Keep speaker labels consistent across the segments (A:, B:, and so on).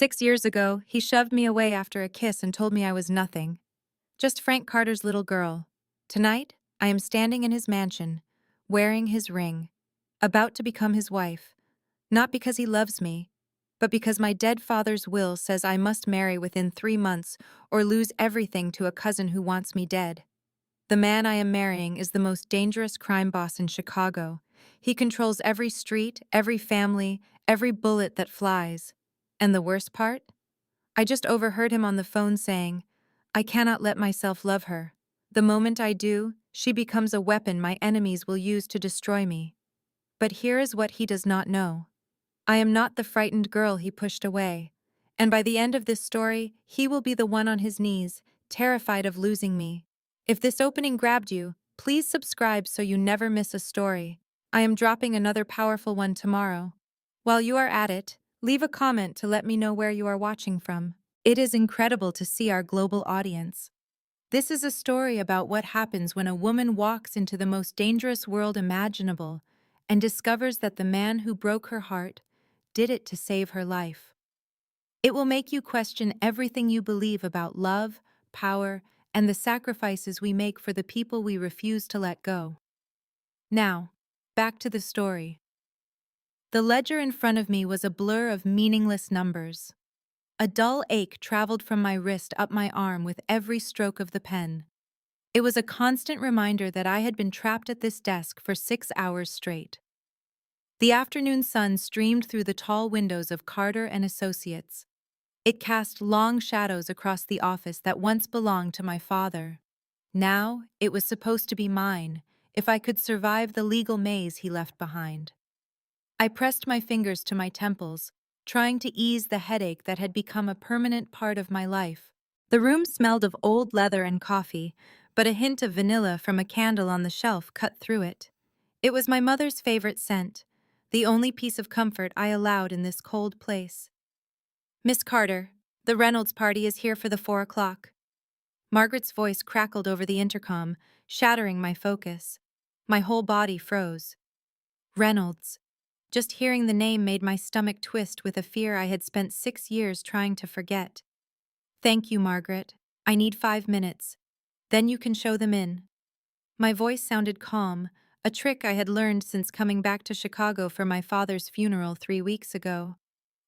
A: 6 years ago, he shoved me away after a kiss and told me I was nothing. Just Frank Carter's little girl. Tonight, I am standing in his mansion, wearing his ring, about to become his wife, not because he loves me, but because my dead father's will says I must marry within 3 months or lose everything to a cousin who wants me dead. The man I am marrying is the most dangerous crime boss in Chicago. He controls every street, every family, every bullet that flies. And the worst part? I just overheard him on the phone saying, "I cannot let myself love her. The moment I do, she becomes a weapon my enemies will use to destroy me." But here is what he does not know. I am not the frightened girl he pushed away. And by the end of this story, he will be the one on his knees, terrified of losing me. If this opening grabbed you, please subscribe so you never miss a story. I am dropping another powerful one tomorrow. While you are at it, leave a comment to let me know where you are watching from. It is incredible to see our global audience. This is a story about what happens when a woman walks into the most dangerous world imaginable and discovers that the man who broke her heart did it to save her life. It will make you question everything you believe about love, power, and the sacrifices we make for the people we refuse to let go. Now, back to the story. The ledger in front of me was a blur of meaningless numbers. A dull ache traveled from my wrist up my arm with every stroke of the pen. It was a constant reminder that I had been trapped at this desk for 6 hours straight. The afternoon sun streamed through the tall windows of Carter and Associates. It cast long shadows across the office that once belonged to my father. Now, it was supposed to be mine, if I could survive the legal maze he left behind. I pressed my fingers to my temples, trying to ease the headache that had become a permanent part of my life. The room smelled of old leather and coffee, but a hint of vanilla from a candle on the shelf cut through it. It was my mother's favorite scent, the only piece of comfort I allowed in this cold place. "Miss Carter, the Reynolds party is here for the 4 o'clock." Margaret's voice crackled over the intercom, shattering my focus. My whole body froze. Reynolds. Just hearing the name made my stomach twist with a fear I had spent 6 years trying to forget. "Thank you, Margaret. I need 5 minutes. Then you can show them in." My voice sounded calm, a trick I had learned since coming back to Chicago for my father's funeral 3 weeks ago.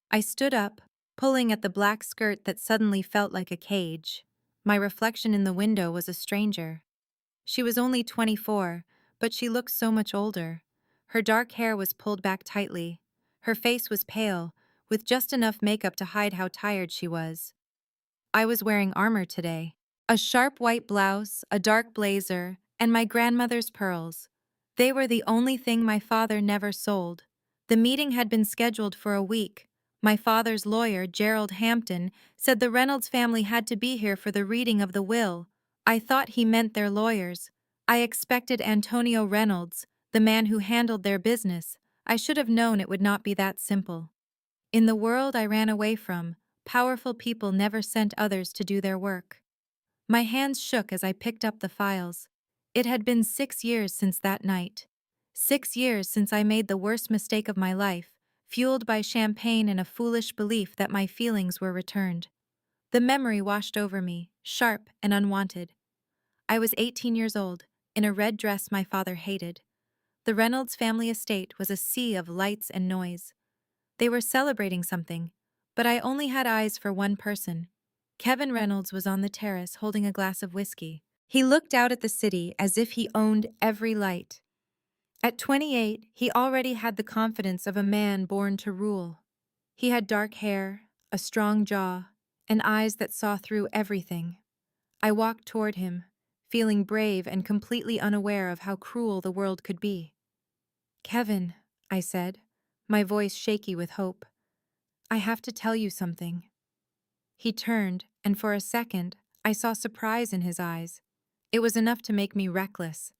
A: I stood up, pulling at the black skirt that suddenly felt like a cage. My reflection in the window was a stranger. She was only 24, but she looked so much older. Her dark hair was pulled back tightly. Her face was pale, with just enough makeup to hide how tired she was. I was wearing armor today. A sharp white blouse, a dark blazer, and my grandmother's pearls. They were the only thing my father never sold. The meeting had been scheduled for a week. My father's lawyer, Gerald Hampton, said the Reynolds family had to be here for the reading of the will. I thought he meant their lawyers. I expected Antonio Reynolds, the man who handled their business. I should have known it would not be that simple. In the world I ran away from, powerful people never sent others to do their work. My hands shook as I picked up the files. It had been 6 years since that night. 6 years since I made the worst mistake of my life, fueled by champagne and a foolish belief that my feelings were returned. The memory washed over me, sharp and unwanted. I was 18 years old, in a red dress my father hated. The Reynolds family estate was a sea of lights and noise. They were celebrating something, but I only had eyes for one person. Kevin Reynolds was on the terrace holding a glass of whiskey. He looked out at the city as if he owned every light. At 28, he already had the confidence of a man born to rule. He had dark hair, a strong jaw, and eyes that saw through everything. I walked toward him, feeling brave and completely unaware of how cruel the world could be. "Kevin," I said, my voice shaky with hope, "I have to tell you something." He turned, and for a second, I saw surprise in his eyes. It was enough to make me reckless.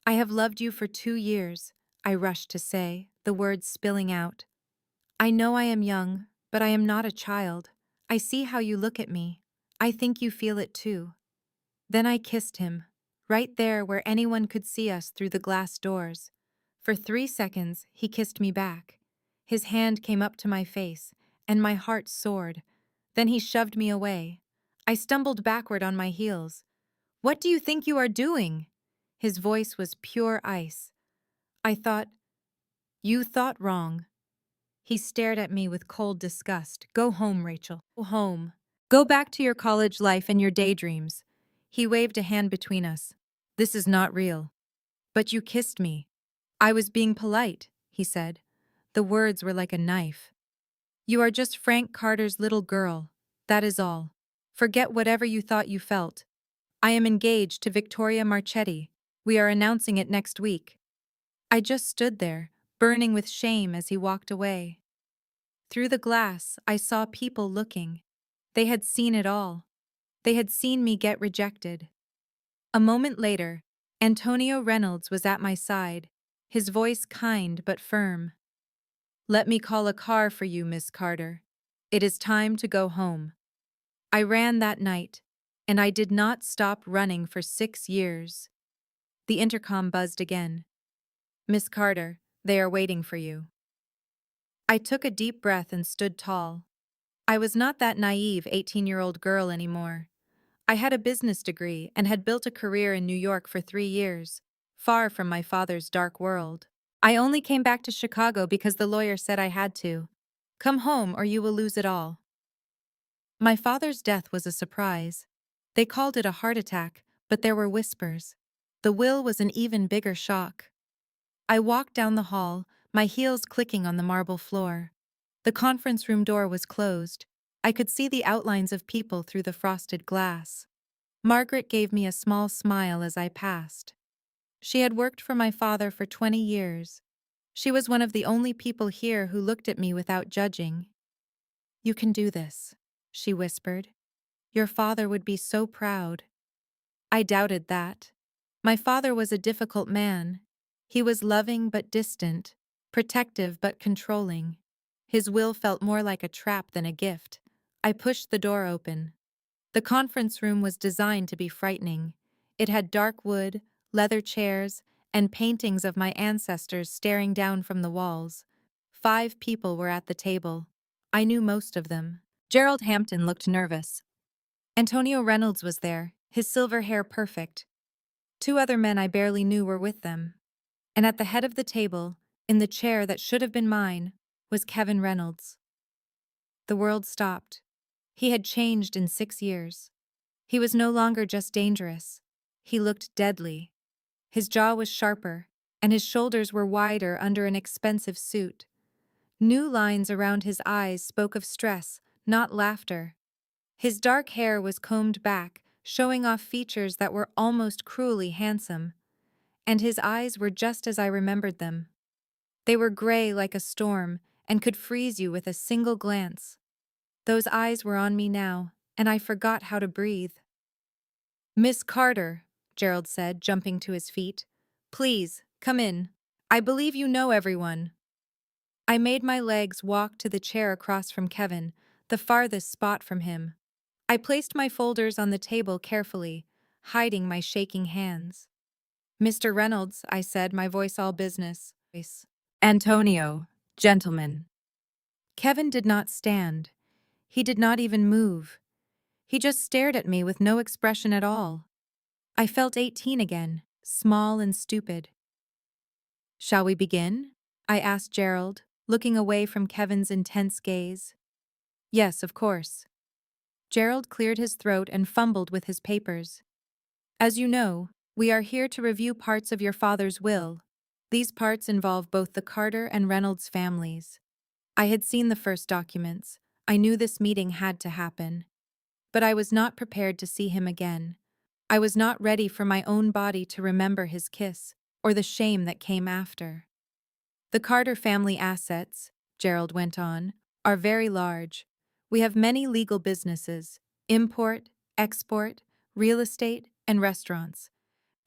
A: "I have loved you for 2 years," I rushed to say, the words spilling out. "I know I am young, but I am not a child. I see how you look at me. I think you feel it too." Then I kissed him, right there where anyone could see us through the glass doors. For 3 seconds, he kissed me back. His hand came up to my face, and my heart soared. Then he shoved me away. I stumbled backward on my heels. "What do you think you are doing?" His voice was pure ice. I thought, "You thought wrong." He stared at me with cold disgust. "Go home, Rachel. Go home. Go back to your college life and your daydreams." He waved a hand between us. "This is not real." "But you kissed me." "I was being polite," he said. The words were like a knife. "You are just Frank Carter's little girl. That is all. Forget whatever you thought you felt. I am engaged to Victoria Marchetti. We are announcing it next week." I just stood there, burning with shame as he walked away. Through the glass, I saw people looking. They had seen it all. They had seen me get rejected. A moment later, Antonio Reynolds was at my side, his voice kind but firm. "Let me call a car for you, Miss Carter. It is time to go home." I ran that night, and I did not stop running for 6 years. The intercom buzzed again. "Miss Carter, they are waiting for you." I took a deep breath and stood tall. I was not that naive 18-year-old girl anymore. I had a business degree and had built a career in New York for 3 years, far from my father's dark world. I only came back to Chicago because the lawyer said I had to. "Come home or you will lose it all." My father's death was a surprise. They called it a heart attack, but there were whispers. The will was an even bigger shock. I walked down the hall, my heels clicking on the marble floor. The conference room door was closed. I could see the outlines of people through the frosted glass. Margaret gave me a small smile as I passed. She had worked for my father for 20 years. She was one of the only people here who looked at me without judging. "You can do this," she whispered. "Your father would be so proud." I doubted that. My father was a difficult man. He was loving but distant, protective but controlling. His will felt more like a trap than a gift. I pushed the door open. The conference room was designed to be frightening. It had dark wood, leather chairs, and paintings of my ancestors staring down from the walls. 5 people were at the table. I knew most of them. Gerald Hampton looked nervous. Antonio Reynolds was there, his silver hair perfect. 2 other men I barely knew were with them. And at the head of the table, in the chair that should have been mine, was Kevin Reynolds. The world stopped. He had changed in 6 years. He was no longer just dangerous. He looked deadly. His jaw was sharper, and his shoulders were wider under an expensive suit. New lines around his eyes spoke of stress, not laughter. His dark hair was combed back, showing off features that were almost cruelly handsome. And his eyes were just as I remembered them. They were gray like a storm, and could freeze you with a single glance. Those eyes were on me now, and I forgot how to breathe. "Miss Carter," Gerald said, jumping to his feet. "Please, come in. I believe you know everyone." I made my legs walk to the chair across from Kevin, the farthest spot from him. I placed my folders on the table carefully, hiding my shaking hands. "Mr. Reynolds," I said, my voice all business. "Antonio, gentlemen." Kevin did not stand. He did not even move. He just stared at me with no expression at all. I felt 18 again, small and stupid. "Shall we begin?" I asked Gerald, looking away from Kevin's intense gaze. "Yes, of course." Gerald cleared his throat and fumbled with his papers. "As you know, we are here to review parts of your father's will. These parts involve both the Carter and Reynolds families." I had seen the first documents. I knew this meeting had to happen. But I was not prepared to see him again. I was not ready for my own body to remember his kiss, or the shame that came after. "The Carter family assets," Gerald went on, "are very large. We have many legal businesses: import, export, real estate, and restaurants.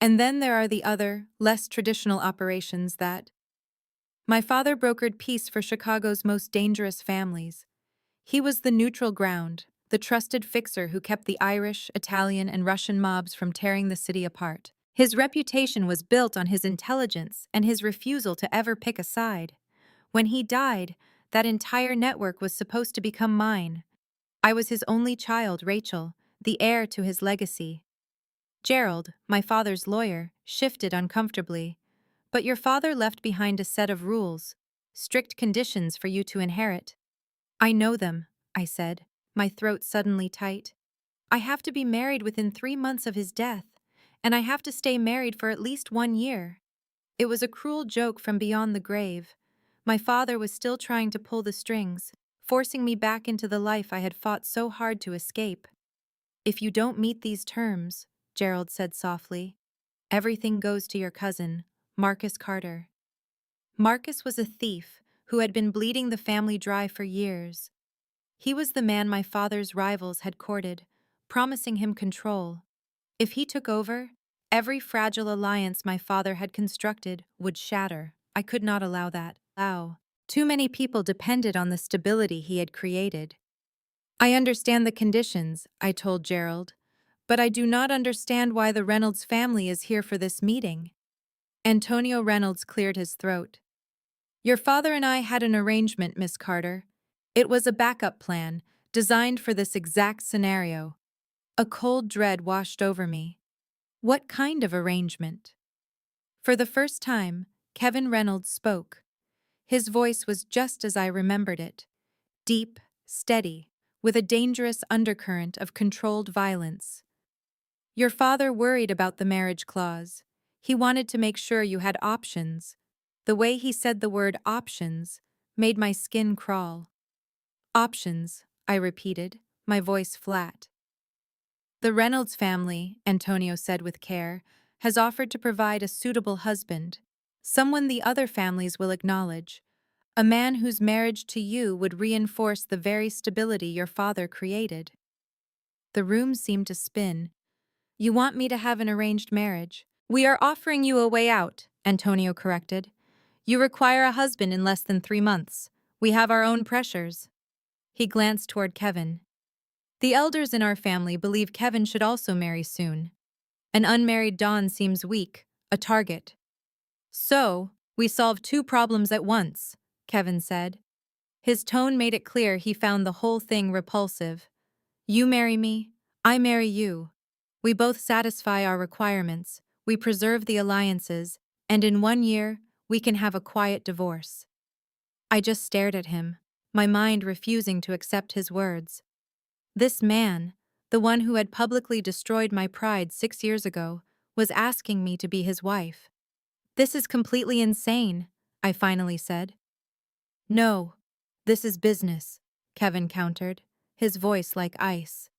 A: And then there are the other, less traditional operations that—" My father brokered peace for Chicago's most dangerous families. He was the neutral ground, the trusted fixer who kept the Irish, Italian, and Russian mobs from tearing the city apart. His reputation was built on his intelligence and his refusal to ever pick a side. When he died, that entire network was supposed to become mine. I was his only child, Rachel, the heir to his legacy. Gerald, my father's lawyer, shifted uncomfortably. But your father left behind a set of rules, strict conditions for you to inherit. I know them, I said, my throat suddenly tight. I have to be married within 3 months of his death, and I have to stay married for at least 1 year. It was a cruel joke from beyond the grave. My father was still trying to pull the strings, forcing me back into the life I had fought so hard to escape. If you don't meet these terms, Gerald said softly, everything goes to your cousin, Marcus Carter. Marcus was a thief who had been bleeding the family dry for years. He was the man my father's rivals had courted, promising him control. If he took over, every fragile alliance my father had constructed would shatter. I could not allow that. Too many people depended on the stability he had created. I understand the conditions, I told Gerald, but I do not understand why the Reynolds family is here for this meeting. Antonio Reynolds cleared his throat. Your father and I had an arrangement, Miss Carter. It was a backup plan, designed for this exact scenario. A cold dread washed over me. What kind of arrangement? For the first time, Kevin Reynolds spoke. His voice was just as I remembered it. Deep, steady, with a dangerous undercurrent of controlled violence. Your father worried about the marriage clause. He wanted to make sure you had options. The way he said the word options made my skin crawl. Options, I repeated, my voice flat. The Reynolds family, Antonio said with care, has offered to provide a suitable husband, someone the other families will acknowledge, a man whose marriage to you would reinforce the very stability your father created. The room seemed to spin. You want me to have an arranged marriage? We are offering you a way out, Antonio corrected. You require a husband in less than 3 months. We have our own pressures. He glanced toward Kevin. The elders in our family believe Kevin should also marry soon. An unmarried Don seems weak, a target. So, we solve 2 problems at once, Kevin said. His tone made it clear he found the whole thing repulsive. You marry me, I marry you. We both satisfy our requirements, we preserve the alliances, and in 1 year, we can have a quiet divorce. I just stared at him, my mind refusing to accept his words. This man, the one who had publicly destroyed my pride 6 years ago, was asking me to be his wife. This is completely insane, I finally said. No, this is business, Kevin countered, his voice like ice.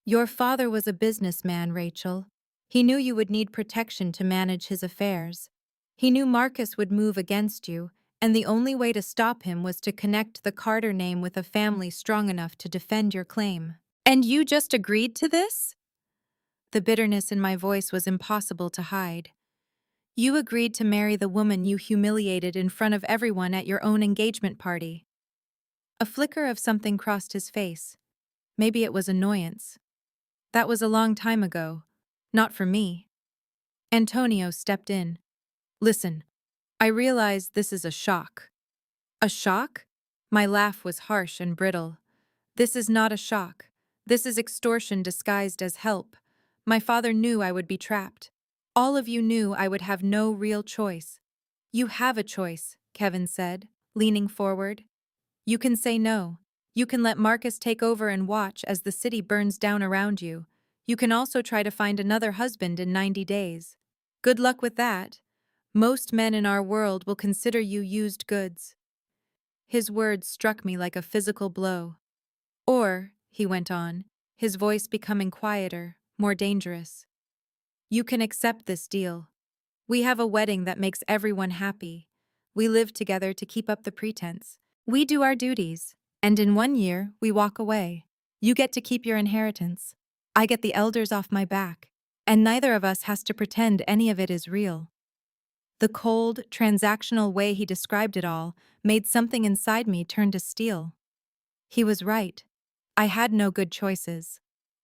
A: Your father was a businessman, Rachel. He knew you would need protection to manage his affairs. He knew Marcus would move against you, and the only way to stop him was to connect the Carter name with a family strong enough to defend your claim. And you just agreed to this? The bitterness in my voice was impossible to hide. You agreed to marry the woman you humiliated in front of everyone at your own engagement party. A flicker of something crossed his face. Maybe it was annoyance. That was a long time ago. Not for me. Antonio stepped in. Listen, I realize this is a shock. A shock? My laugh was harsh and brittle. This is not a shock. This is extortion disguised as help. My father knew I would be trapped. All of you knew I would have no real choice. You have a choice, Kevin said, leaning forward. You can say no. You can let Marcus take over and watch as the city burns down around you. You can also try to find another husband in 90 days. Good luck with that. Most men in our world will consider you used goods. His words struck me like a physical blow. Or, he went on, his voice becoming quieter, more dangerous. You can accept this deal. We have a wedding that makes everyone happy. We live together to keep up the pretense. We do our duties, and in 1 year, we walk away. You get to keep your inheritance. I get the elders off my back, and neither of us has to pretend any of it is real. The cold, transactional way he described it all made something inside me turn to steel. He was right. I had no good choices.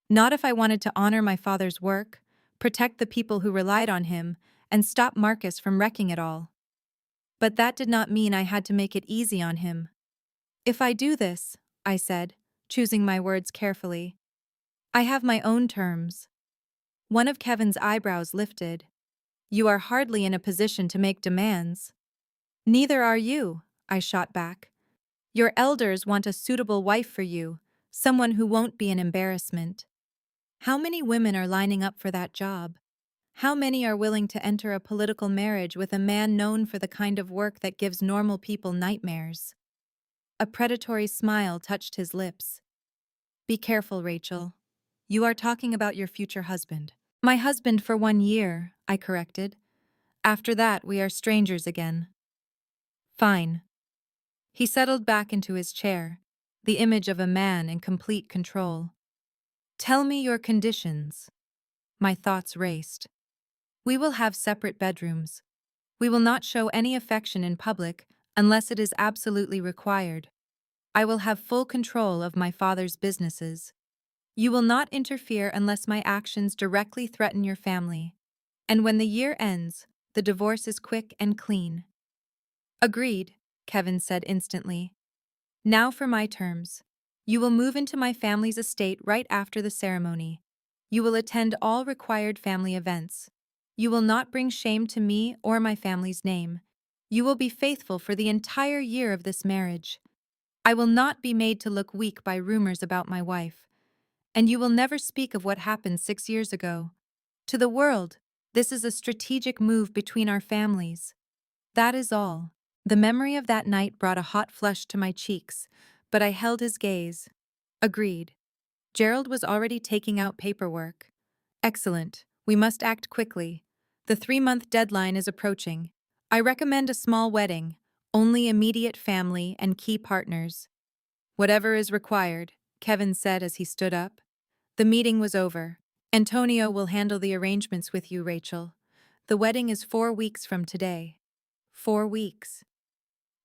A: Not if I wanted to honor my father's work, protect the people who relied on him, and stop Marcus from wrecking it all. But that did not mean I had to make it easy on him. If I do this, I said, choosing my words carefully. I have my own terms. One of Kevin's eyebrows lifted. You are hardly in a position to make demands. Neither are you, I shot back. Your elders want a suitable wife for you, someone who won't be an embarrassment. How many women are lining up for that job? How many are willing to enter a political marriage with a man known for the kind of work that gives normal people nightmares? A predatory smile touched his lips. Be careful, Rachel. You are talking about your future husband. My husband for 1 year, I corrected. After that, we are strangers again. Fine. He settled back into his chair, the image of a man in complete control. Tell me your conditions. My thoughts raced. We will have separate bedrooms. We will not show any affection in public unless it is absolutely required. I will have full control of my father's businesses. You will not interfere unless my actions directly threaten your family. And when the year ends, the divorce is quick and clean. Agreed, Kevin said instantly. Now for my terms. You will move into my family's estate right after the ceremony. You will attend all required family events. You will not bring shame to me or my family's name. You will be faithful for the entire year of this marriage. I will not be made to look weak by rumors about my wife. And you will never speak of what happened 6 years ago. To the world, this is a strategic move between our families. That is all. The memory of that night brought a hot flush to my cheeks, but I held his gaze. Agreed. Gerald was already taking out paperwork. Excellent. We must act quickly. The 3-month deadline is approaching. I recommend a small wedding, only immediate family and key partners. Whatever is required, Kevin said as he stood up. The meeting was over. Antonio will handle the arrangements with you, Rachel. The wedding is 4 weeks from today. 4 weeks.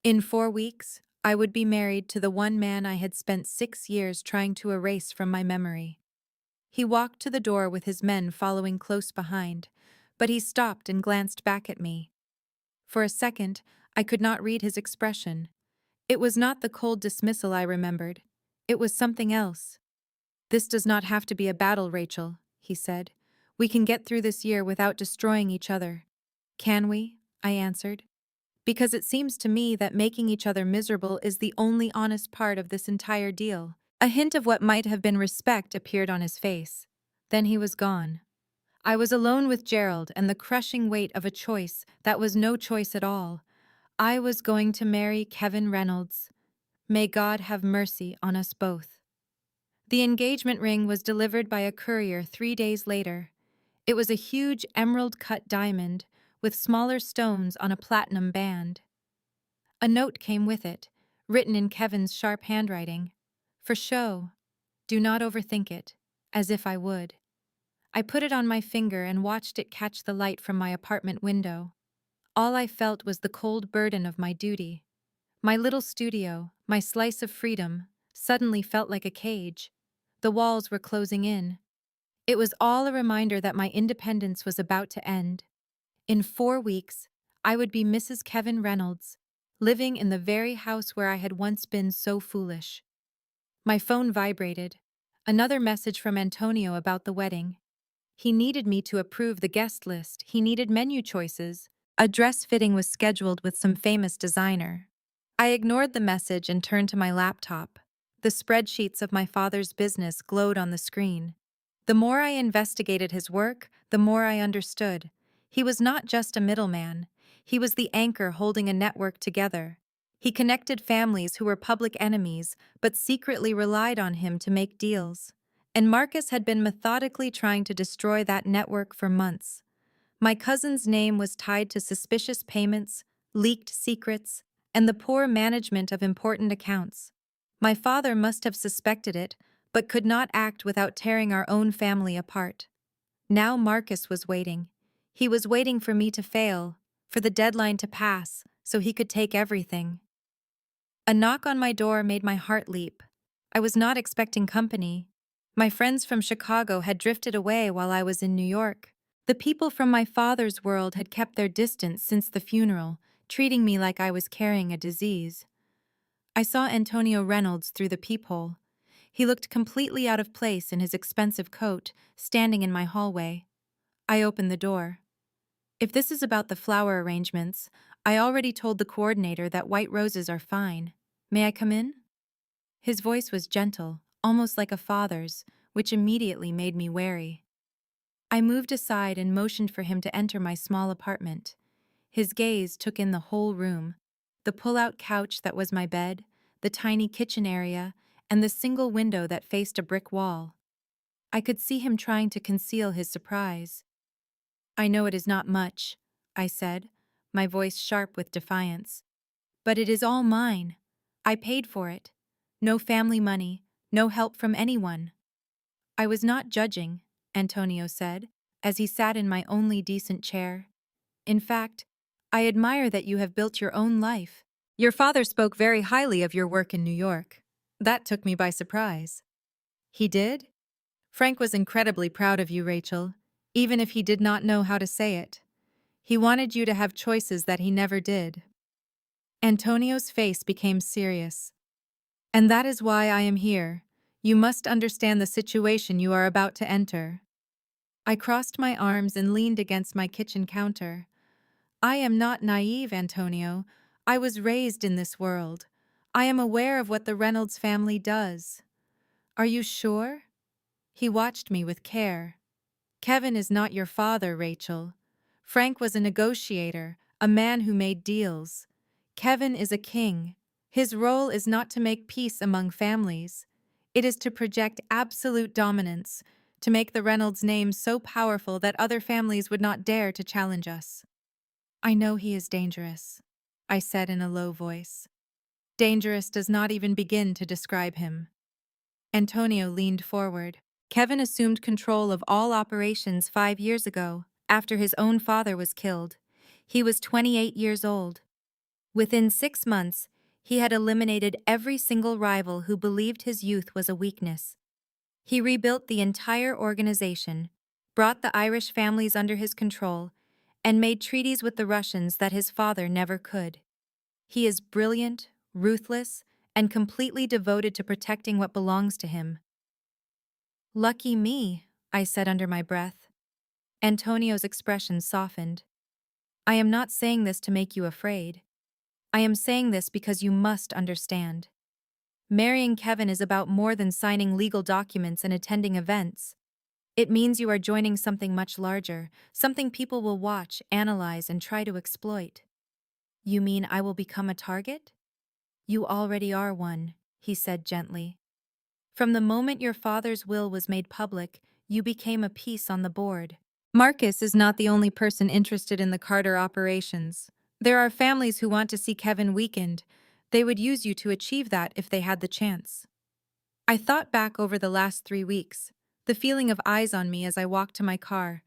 A: In 4 weeks, I would be married to the one man I had spent 6 years trying to erase from my memory. He walked to the door with his men following close behind, but he stopped and glanced back at me. For a second, I could not read his expression. It was not the cold dismissal I remembered. It was something else. This does not have to be a battle, Rachel, he said. We can get through this year without destroying each other. Can we? I answered. Because it seems to me that making each other miserable is the only honest part of this entire deal. A hint of what might have been respect appeared on his face. Then he was gone. I was alone with Gerald and the crushing weight of a choice that was no choice at all. I was going to marry Kevin Reynolds. May God have mercy on us both. The engagement ring was delivered by a courier 3 days later. It was a huge emerald-cut diamond with smaller stones on a platinum band. A note came with it, written in Kevin's sharp handwriting. For show. Do not overthink it, as if I would. I put it on my finger and watched it catch the light from my apartment window. All I felt was the cold burden of my duty. My little studio, my slice of freedom, suddenly felt like a cage. The walls were closing in. It was all a reminder that my independence was about to end. In 4 weeks, I would be Mrs. Kevin Reynolds, living in the very house where I had once been so foolish. My phone vibrated. Another message from Antonio about the wedding. He needed me to approve the guest list. He needed menu choices. A dress fitting was scheduled with some famous designer. I ignored the message and turned to my laptop. The spreadsheets of my father's business glowed on the screen. The more I investigated his work, the more I understood. He was not just a middleman. He was the anchor holding a network together. He connected families who were public enemies, but secretly relied on him to make deals. And Marcus had been methodically trying to destroy that network for months. My cousin's name was tied to suspicious payments, leaked secrets, and the poor management of important accounts. My father must have suspected it, but could not act without tearing our own family apart. Now Marcus was waiting. He was waiting for me to fail, for the deadline to pass, so he could take everything. A knock on my door made my heart leap. I was not expecting company. My friends from Chicago had drifted away while I was in New York. The people from my father's world had kept their distance since the funeral, treating me like I was carrying a disease. I saw Antonio Reynolds through the peephole. He looked completely out of place in his expensive coat, standing in my hallway. I opened the door. If this is about the flower arrangements, I already told the coordinator that white roses are fine. May I come in? His voice was gentle, almost like a father's, which immediately made me wary. I moved aside and motioned for him to enter my small apartment. His gaze took in the whole room, the pull-out couch that was my bed, the tiny kitchen area, and the single window that faced a brick wall. I could see him trying to conceal his surprise. "I know it is not much," I said, my voice sharp with defiance. "But it is all mine. I paid for it. No family money, no help from anyone." "I was not judging," Antonio said, as he sat in my only decent chair. "In fact, I admire that you have built your own life. Your father spoke very highly of your work in New York. That took me by surprise." "He did?" "Frank was incredibly proud of you, Rachel, even if he did not know how to say it. He wanted you to have choices that he never did." Antonio's face became serious. "And that is why I am here. You must understand the situation you are about to enter." I crossed my arms and leaned against my kitchen counter. "I am not naive, Antonio. I was raised in this world. I am aware of what the Reynolds family does." "Are you sure?" He watched me with care. "Kevin is not your father, Rachel. Frank was a negotiator, a man who made deals. Kevin is a king. His role is not to make peace among families. It is to project absolute dominance, to make the Reynolds name so powerful that other families would not dare to challenge us." "I know he is dangerous," I said in a low voice. "Dangerous does not even begin to describe him." Antonio leaned forward. "Kevin assumed control of all operations 5 years ago, after his own father was killed. He was 28 years old. Within 6 months, he had eliminated every single rival who believed his youth was a weakness. He rebuilt the entire organization, brought the Irish families under his control, and made treaties with the Russians that his father never could. He is brilliant, ruthless, and completely devoted to protecting what belongs to him." "Lucky me," I said under my breath. Antonio's expression softened. "I am not saying this to make you afraid. I am saying this because you must understand. Marrying Kevin is about more than signing legal documents and attending events. It means you are joining something much larger, something people will watch, analyze, and try to exploit." "You mean I will become a target?" "You already are one," he said gently. "From the moment your father's will was made public, you became a piece on the board. Marcus is not the only person interested in the Carter operations. There are families who want to see Kevin weakened. They would use you to achieve that if they had the chance." I thought back over the last 3 weeks, the feeling of eyes on me as I walked to my car,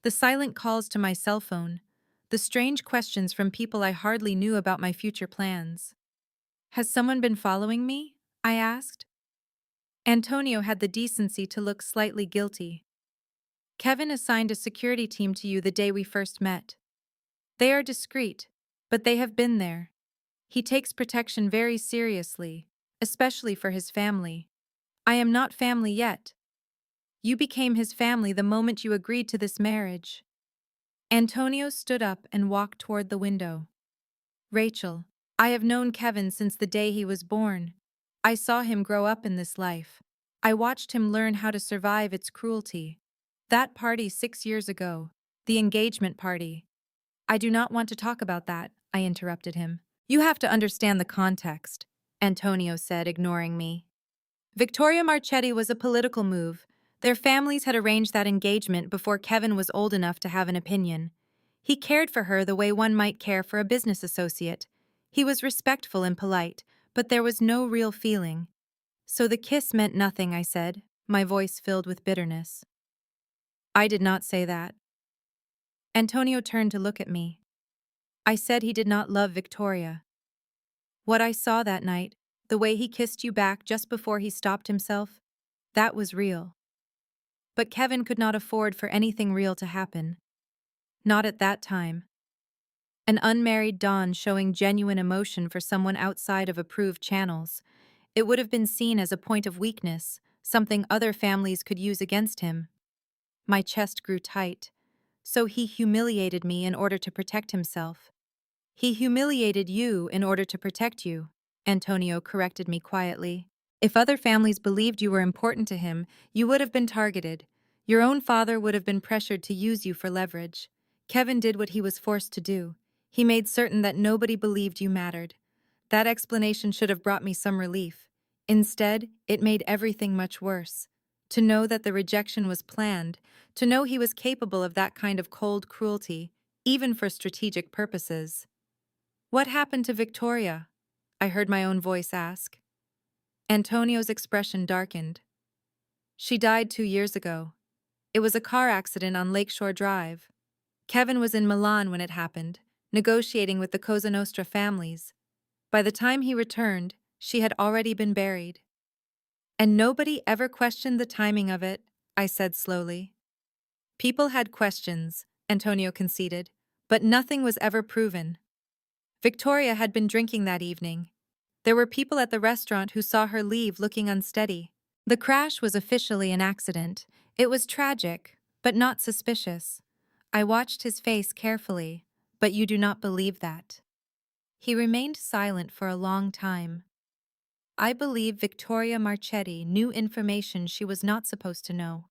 A: the silent calls to my cell phone, the strange questions from people I hardly knew about my future plans. "Has someone been following me?" I asked. Antonio had the decency to look slightly guilty. "Kevin assigned a security team to you the day we first met. They are discreet, but they have been there. He takes protection very seriously, especially for his family. I am not family yet. You became his family the moment you agreed to this marriage." Antonio stood up and walked toward the window. "Rachel, I have known Kevin since the day he was born. I saw him grow up in this life. I watched him learn how to survive its cruelty. That party 6 years ago, the engagement party. I do not want to talk about that," I interrupted him. "You have to understand the context," Antonio said, ignoring me. "Victoria Marchetti was a political move. Their families had arranged that engagement before Kevin was old enough to have an opinion. He cared for her the way one might care for a business associate. He was respectful and polite, but there was no real feeling. So the kiss meant nothing," I said, my voice filled with bitterness. "I did not say that." Antonio turned to look at me. "I said he did not love Victoria. What I saw that night, the way he kissed you back just before he stopped himself, that was real. But Kevin could not afford for anything real to happen. Not at that time. An unmarried Don showing genuine emotion for someone outside of approved channels. It would have been seen as a point of weakness, something other families could use against him. My chest grew tight. So he humiliated me in order to protect himself. He humiliated you in order to protect you, Antonio corrected me quietly. If other families believed you were important to him, you would have been targeted. Your own father would have been pressured to use you for leverage. Kevin did what he was forced to do. He made certain that nobody believed you mattered. That explanation should have brought me some relief. Instead, it made everything much worse. To know that the rejection was planned, to know he was capable of that kind of cold cruelty, even for strategic purposes. What happened to Victoria? I heard my own voice ask. Antonio's expression darkened. She died 2 years ago. It was a car accident on Lakeshore Drive. Kevin was in Milan when it happened, negotiating with the Cosa Nostra families. By the time he returned, she had already been buried. And nobody ever questioned the timing of it, I said slowly. People had questions, Antonio conceded, but nothing was ever proven. Victoria had been drinking that evening. There were people at the restaurant who saw her leave looking unsteady. The crash was officially an accident. It was tragic, but not suspicious. I watched his face carefully, but you do not believe that. He remained silent for a long time. I believe Victoria Marchetti knew information she was not supposed to know.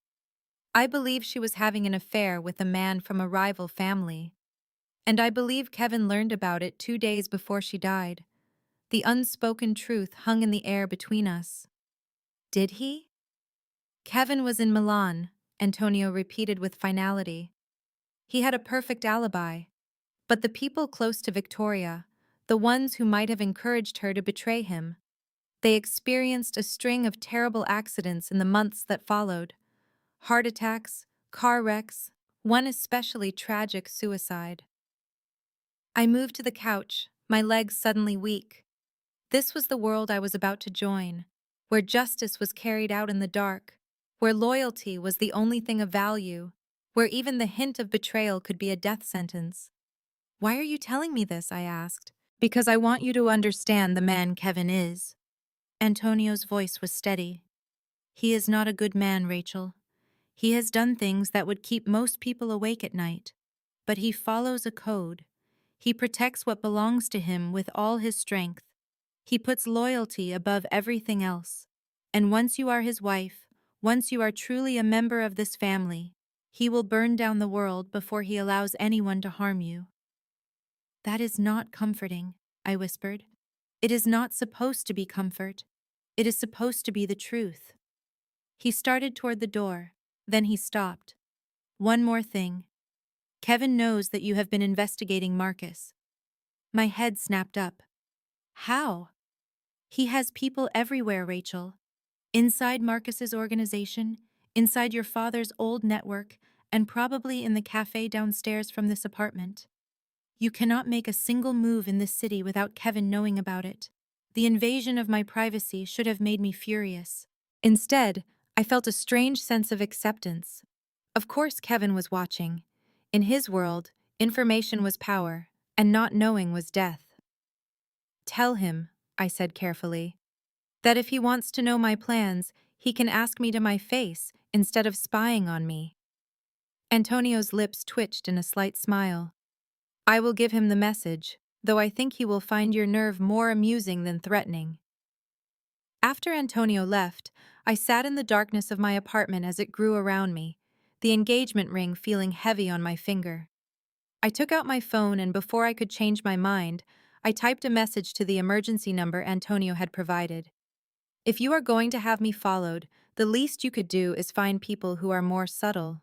A: I believe she was having an affair with a man from a rival family. And I believe Kevin learned about it 2 days before she died. The unspoken truth hung in the air between us. Did he? Kevin was in Milan, Antonio repeated with finality. He had a perfect alibi. But the people close to Victoria, the ones who might have encouraged her to betray him, they experienced a string of terrible accidents in the months that followed. Heart attacks, car wrecks, one especially tragic suicide. I moved to the couch, my legs suddenly weak. This was the world I was about to join, where justice was carried out in the dark, where loyalty was the only thing of value, where even the hint of betrayal could be a death sentence. Why are you telling me this? I asked. Because I want you to understand the man Kevin is. Antonio's voice was steady. He is not a good man, Rachel. He has done things that would keep most people awake at night, but he follows a code. He protects what belongs to him with all his strength. He puts loyalty above everything else. And once you are his wife, once you are truly a member of this family, he will burn down the world before he allows anyone to harm you. That is not comforting, I whispered. It is not supposed to be comfort. It is supposed to be the truth. He started toward the door, then he stopped. One more thing. Kevin knows that you have been investigating Marcus. My head snapped up. How? He has people everywhere, Rachel. Inside Marcus's organization, inside your father's old network, and probably in the cafe downstairs from this apartment. You cannot make a single move in this city without Kevin knowing about it. The invasion of my privacy should have made me furious. Instead, I felt a strange sense of acceptance. Of course Kevin was watching. In his world, information was power, and not knowing was death. Tell him, I said carefully, that if he wants to know my plans, he can ask me to my face instead of spying on me. Antonio's lips twitched in a slight smile. I will give him the message, though I think he will find your nerve more amusing than threatening. After Antonio left, I sat in the darkness of my apartment as it grew around me, the engagement ring feeling heavy on my finger. I took out my phone and before I could change my mind, I typed a message to the emergency number Antonio had provided. If you are going to have me followed, the least you could do is find people who are more subtle.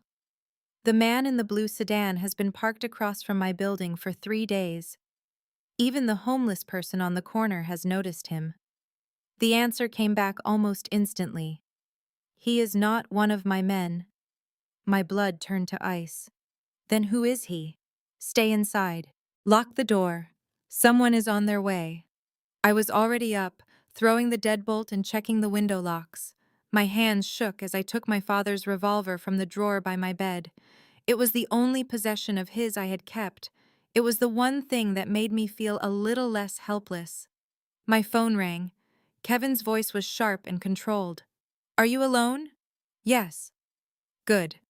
A: The man in the blue sedan has been parked across from my building for 3 days. Even the homeless person on the corner has noticed him. The answer came back almost instantly. He is not one of my men. My blood turned to ice. Then who is he? Stay inside. Lock the door. Someone is on their way. I was already up, throwing the deadbolt and checking the window locks. My hands shook as I took my father's revolver from the drawer by my bed. It was the only possession of his I had kept. It was the one thing that made me feel a little less helpless. My phone rang. Kevin's voice was sharp and controlled. Are you alone? Yes. Good.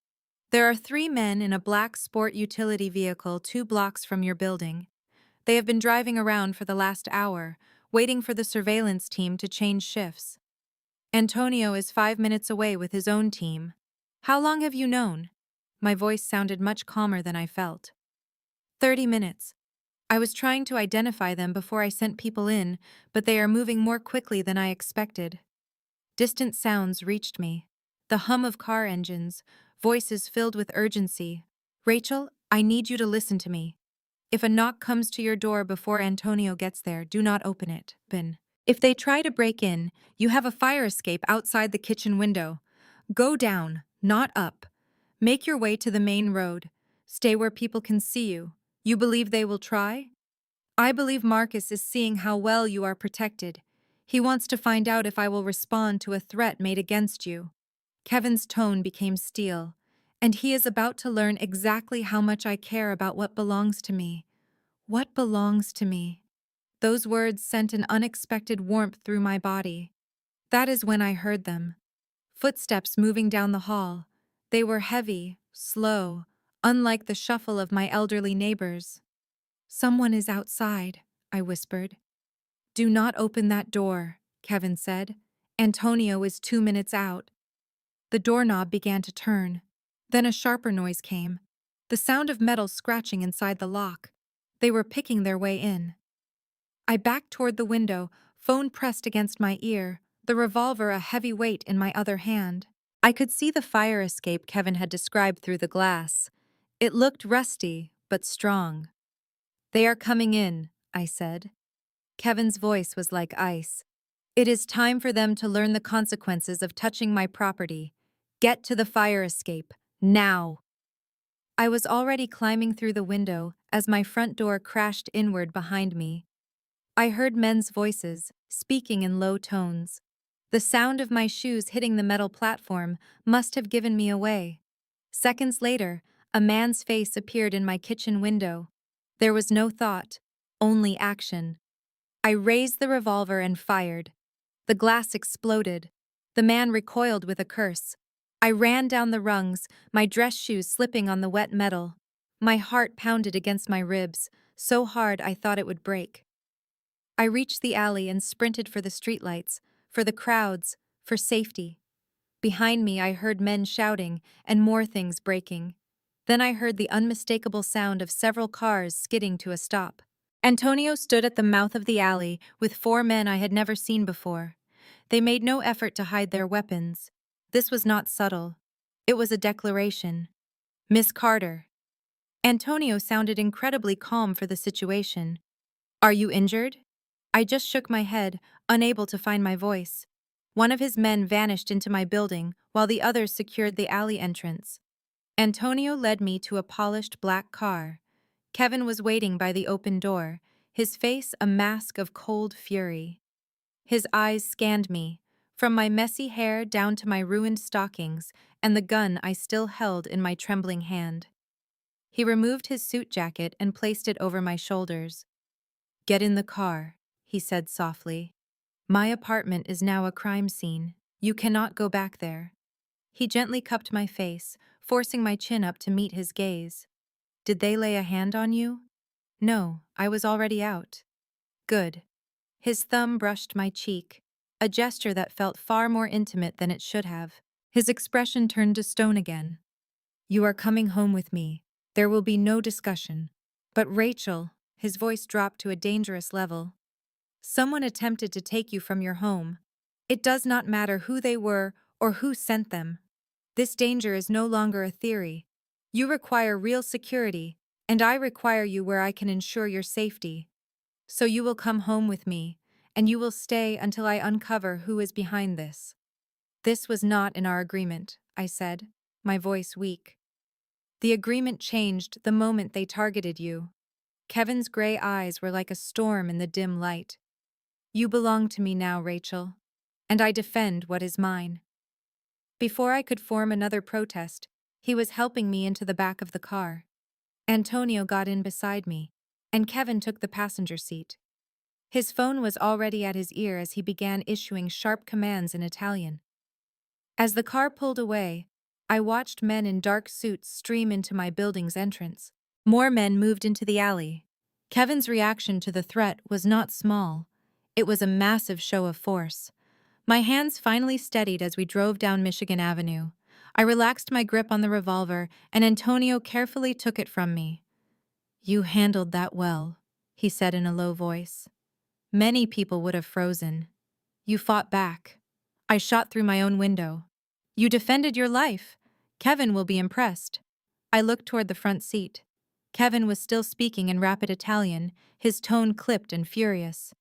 A: There are 3 men in a black sport utility vehicle 2 blocks from your building. They have been driving around for the last hour, waiting for the surveillance team to change shifts. Antonio is 5 minutes away with his own team. How long have you known? My voice sounded much calmer than I felt. 30 minutes. I was trying to identify them before I sent people in, but they are moving more quickly than I expected. Distant sounds reached me. The hum of car engines, voices filled with urgency. Rachel, I need you to listen to me. If a knock comes to your door before Antonio gets there, do not open it. If they try to break in, you have a fire escape outside the kitchen window. Go down, not up. Make your way to the main road. Stay where people can see you. You believe they will try? I believe Marcus is seeing how well you are protected. He wants to find out if I will respond to a threat made against you. Kevin's tone became steel, and he is about to learn exactly how much I care about what belongs to me. What belongs to me? Those words sent an unexpected warmth through my body. That is when I heard them. Footsteps moving down the hall. They were heavy, slow, unlike the shuffle of my elderly neighbors. Someone is outside, I whispered. Do not open that door, Kevin said. Antonio is 2 minutes out. The doorknob began to turn. Then a sharper noise came. The sound of metal scratching inside the lock. They were picking their way in. I backed toward the window, phone pressed against my ear, the revolver a heavy weight in my other hand. I could see the fire escape Kevin had described through the glass. It looked rusty, but strong. They are coming in, I said. Kevin's voice was like ice. It is time for them to learn the consequences of touching my property. Get to the fire escape, now. I was already climbing through the window as my front door crashed inward behind me. I heard men's voices, speaking in low tones. The sound of my shoes hitting the metal platform must have given me away. Seconds later, a man's face appeared in my kitchen window. There was no thought, only action. I raised the revolver and fired. The glass exploded. The man recoiled with a curse. I ran down the rungs, my dress shoes slipping on the wet metal. My heart pounded against my ribs, so hard I thought it would break. I reached the alley and sprinted for the streetlights, for the crowds, for safety. Behind me I heard men shouting and more things breaking. Then I heard the unmistakable sound of several cars skidding to a stop. Antonio stood at the mouth of the alley with 4 men I had never seen before. They made no effort to hide their weapons. This was not subtle. It was a declaration. Miss Carter. Antonio sounded incredibly calm for the situation. Are you injured? I just shook my head, unable to find my voice. One of his men vanished into my building while the others secured the alley entrance. Antonio led me to a polished black car. Kevin was waiting by the open door, his face a mask of cold fury. His eyes scanned me, from my messy hair down to my ruined stockings and the gun I still held in my trembling hand. He removed his suit jacket and placed it over my shoulders. Get in the car, he said softly. My apartment is now a crime scene. You cannot go back there. He gently cupped my face, forcing my chin up to meet his gaze. Did they lay a hand on you? No, I was already out. Good. His thumb brushed my cheek, a gesture that felt far more intimate than it should have. His expression turned to stone again. You are coming home with me. There will be no discussion. But Rachel, his voice dropped to a dangerous level. Someone attempted to take you from your home. It does not matter who they were or who sent them. This danger is no longer a theory. You require real security, and I require you where I can ensure your safety. So you will come home with me, and you will stay until I uncover who is behind this. This was not in our agreement, I said, my voice weak. The agreement changed the moment they targeted you. Kevin's gray eyes were like a storm in the dim light. You belong to me now, Rachel, and I defend what is mine. Before I could form another protest, he was helping me into the back of the car. Antonio got in beside me, and Kevin took the passenger seat. His phone was already at his ear as he began issuing sharp commands in Italian. As the car pulled away, I watched men in dark suits stream into my building's entrance. More men moved into the alley. Kevin's reaction to the threat was not small. It was a massive show of force. My hands finally steadied as we drove down Michigan Avenue. I relaxed my grip on the revolver, and Antonio carefully took it from me. "You handled that well," he said in a low voice. "Many people would have frozen. You fought back. I shot through my own window. You defended your life. Kevin will be impressed." I looked toward the front seat. Kevin was still speaking in rapid Italian, his tone clipped and furious.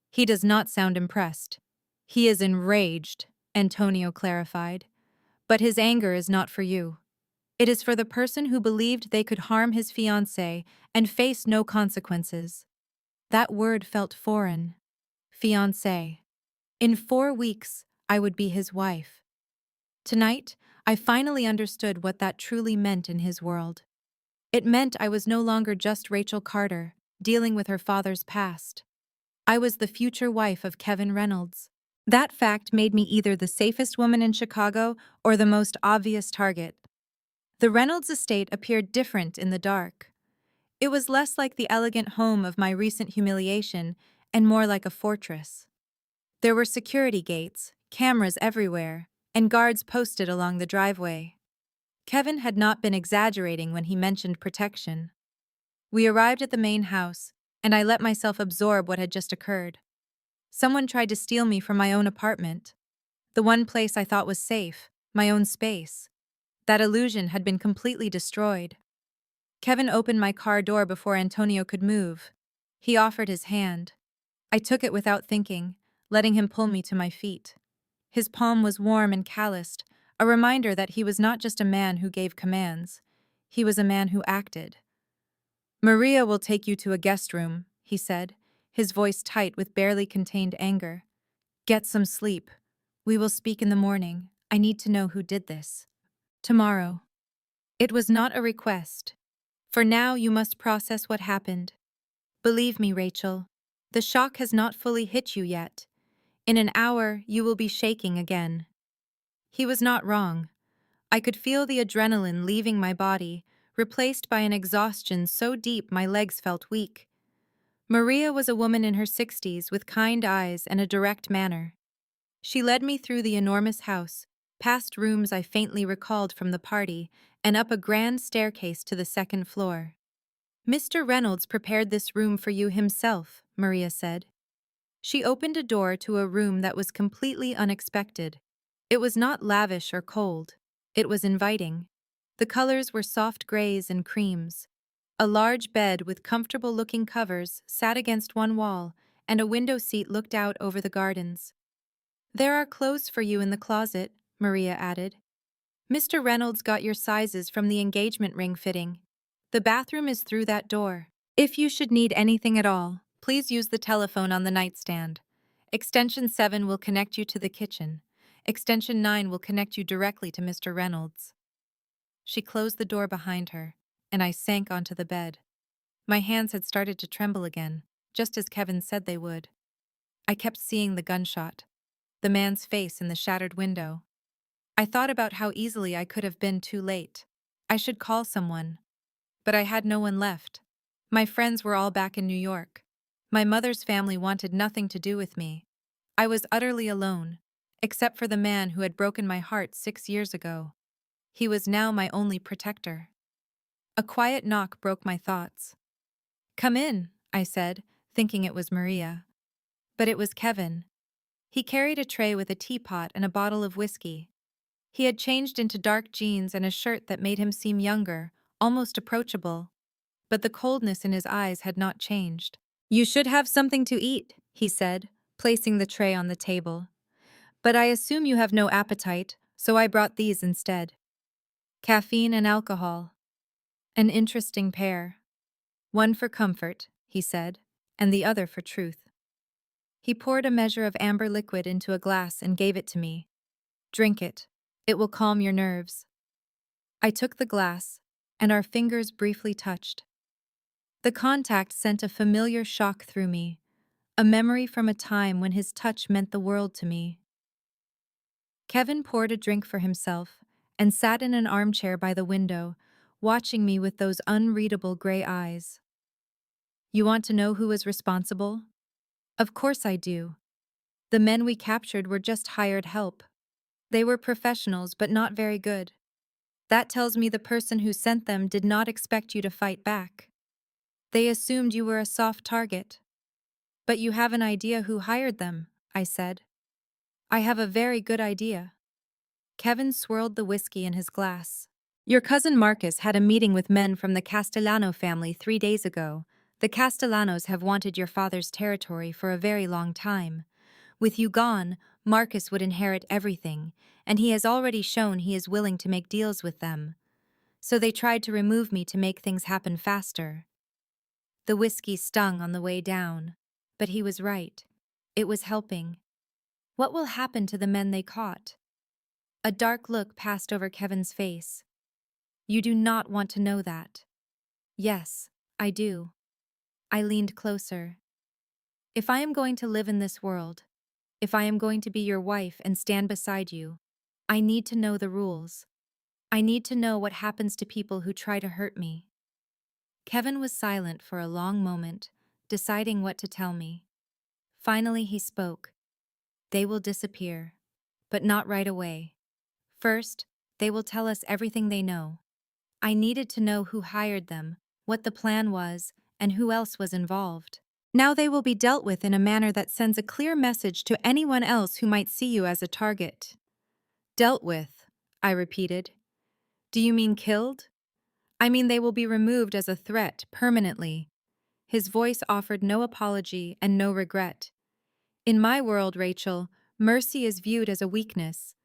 A: "He does not sound impressed. He is enraged," Antonio clarified. "But his anger is not for you. It is for the person who believed they could harm his fiancée and face no consequences." That word felt foreign. Fiancé. In 4 weeks, I would be his wife. Tonight, I finally understood what that truly meant in his world. It meant I was no longer just Rachel Carter, dealing with her father's past. I was the future wife of Kevin Reynolds. That fact made me either the safest woman in Chicago or the most obvious target. The Reynolds estate appeared different in the dark. It was less like the elegant home of my recent humiliation and more like a fortress. There were security gates, cameras everywhere, and guards posted along the driveway. Kevin had not been exaggerating when he mentioned protection. We arrived at the main house, and I let myself absorb what had just occurred. Someone tried to steal me from my own apartment. The one place I thought was safe, my own space. That illusion had been completely destroyed. Kevin opened my car door before Antonio could move. He offered his hand. I took it without thinking, letting him pull me to my feet. His palm was warm and calloused, a reminder that he was not just a man who gave commands. He was a man who acted. "Maria will take you to a guest room," he said, his voice tight with barely contained anger. "Get some sleep. We will speak in the morning. I need to know who did this." "Tomorrow." It was not a request. "For now, you must process what happened. Believe me, Rachel, the shock has not fully hit you yet. In an hour, you will be shaking again." He was not wrong. I could feel the adrenaline leaving my body, replaced by an exhaustion so deep my legs felt weak. Maria was a woman in her 60s with kind eyes and a direct manner. She led me through the enormous house, past rooms I faintly recalled from the party, and up a grand staircase to the second floor. "Mr. Reynolds prepared this room for you himself," Maria said. She opened a door to a room that was completely unexpected. It was not lavish or cold. It was inviting. The colors were soft grays and creams. A large bed with comfortable-looking covers sat against one wall, and a window seat looked out over the gardens. "There are clothes for you in the closet," Maria added. "Mr. Reynolds got your sizes from the engagement ring fitting. The bathroom is through that door. If you should need anything at all, please use the telephone on the nightstand. Extension 7 will connect you to the kitchen. Extension 9 will connect you directly to Mr. Reynolds." She closed the door behind her, and I sank onto the bed. My hands had started to tremble again, just as Kevin said they would. I kept seeing the gunshot, the man's face in the shattered window. I thought about how easily I could have been too late. I should call someone. But I had no one left. My friends were all back in New York. My mother's family wanted nothing to do with me. I was utterly alone, except for the man who had broken my heart 6 years ago. He was now my only protector. A quiet knock broke my thoughts. "Come in," I said, thinking it was Maria. But it was Kevin. He carried a tray with a teapot and a bottle of whiskey. He had changed into dark jeans and a shirt that made him seem younger, almost approachable. But the coldness in his eyes had not changed. "You should have something to eat," he said, placing the tray on the table. "But I assume you have no appetite, so I brought these instead. Caffeine and alcohol. An interesting pair. One for comfort," he said, "and the other for truth." He poured a measure of amber liquid into a glass and gave it to me. "Drink it. It will calm your nerves." I took the glass, and our fingers briefly touched. The contact sent a familiar shock through me, a memory from a time when his touch meant the world to me. Kevin poured a drink for himself and sat in an armchair by the window, watching me with those unreadable gray eyes. You want to know who was responsible? Of course I do. The men we captured were just hired help. They were professionals, but not very good. That tells me the person who sent them did not expect you to fight back. They assumed you were a soft target. But you have an idea who hired them, I said. I have a very good idea. Kevin swirled the whiskey in his glass. Your cousin Marcus had a meeting with men from the Castellano family 3 days ago. The Castellanos have wanted your father's territory for a very long time. With you gone, Marcus would inherit everything, and he has already shown he is willing to make deals with them. So they tried to remove me to make things happen faster. The whiskey stung on the way down, but he was right. It was helping. What will happen to the men they caught? A dark look passed over Kevin's face. You do not want to know that. Yes, I do. I leaned closer. If I am going to live in this world, if I am going to be your wife and stand beside you, I need to know the rules. I need to know what happens to people who try to hurt me. Kevin was silent for a long moment, deciding what to tell me. Finally he spoke. They will disappear, but not right away. First, they will tell us everything they know. I needed to know who hired them, what the plan was, and who else was involved. Now they will be dealt with in a manner that sends a clear message to anyone else who might see you as a target. Dealt with, I repeated. Do you mean killed? I mean they will be removed as a threat permanently. His voice offered no apology and no regret. In my world, Rachel, mercy is viewed as a weakness.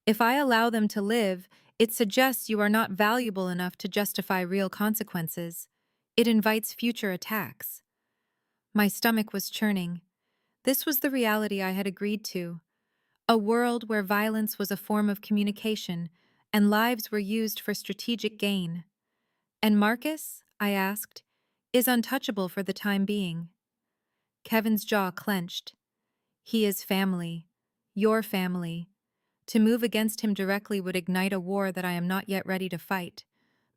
A: If I allow them to live, it suggests you are not valuable enough to justify real consequences. It invites future attacks. My stomach was churning. This was the reality I had agreed to. A world where violence was a form of communication and lives were used for strategic gain. And Marcus, I asked, is untouchable for the time being. Kevin's jaw clenched. He is family. Your family. To move against him directly would ignite a war that I am not yet ready to fight.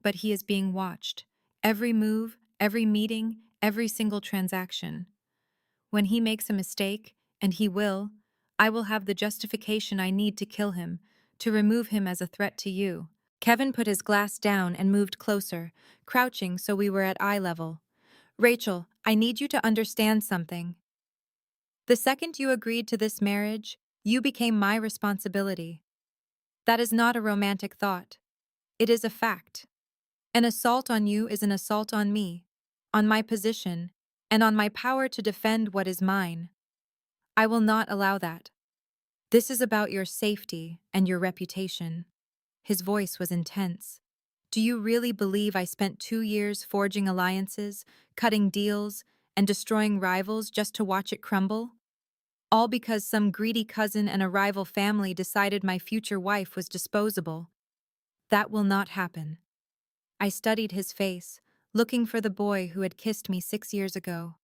A: But he is being watched. Every move, every meeting, every single transaction. When he makes a mistake, and he will, I will have the justification I need to kill him, to remove him as a threat to you. Kevin put his glass down and moved closer, crouching so we were at eye level. Rachel, I need you to understand something. The second you agreed to this marriage, you became my responsibility. That is not a romantic thought. It is a fact. An assault on you is an assault on me, on my position, and on my power to defend what is mine. I will not allow that. This is about your safety and your reputation. His voice was intense. Do you really believe I spent 2 years forging alliances, cutting deals, and destroying rivals just to watch it crumble? All because some greedy cousin and a rival family decided my future wife was disposable. That will not happen. I studied his face, looking for the boy who had kissed me 6 years ago.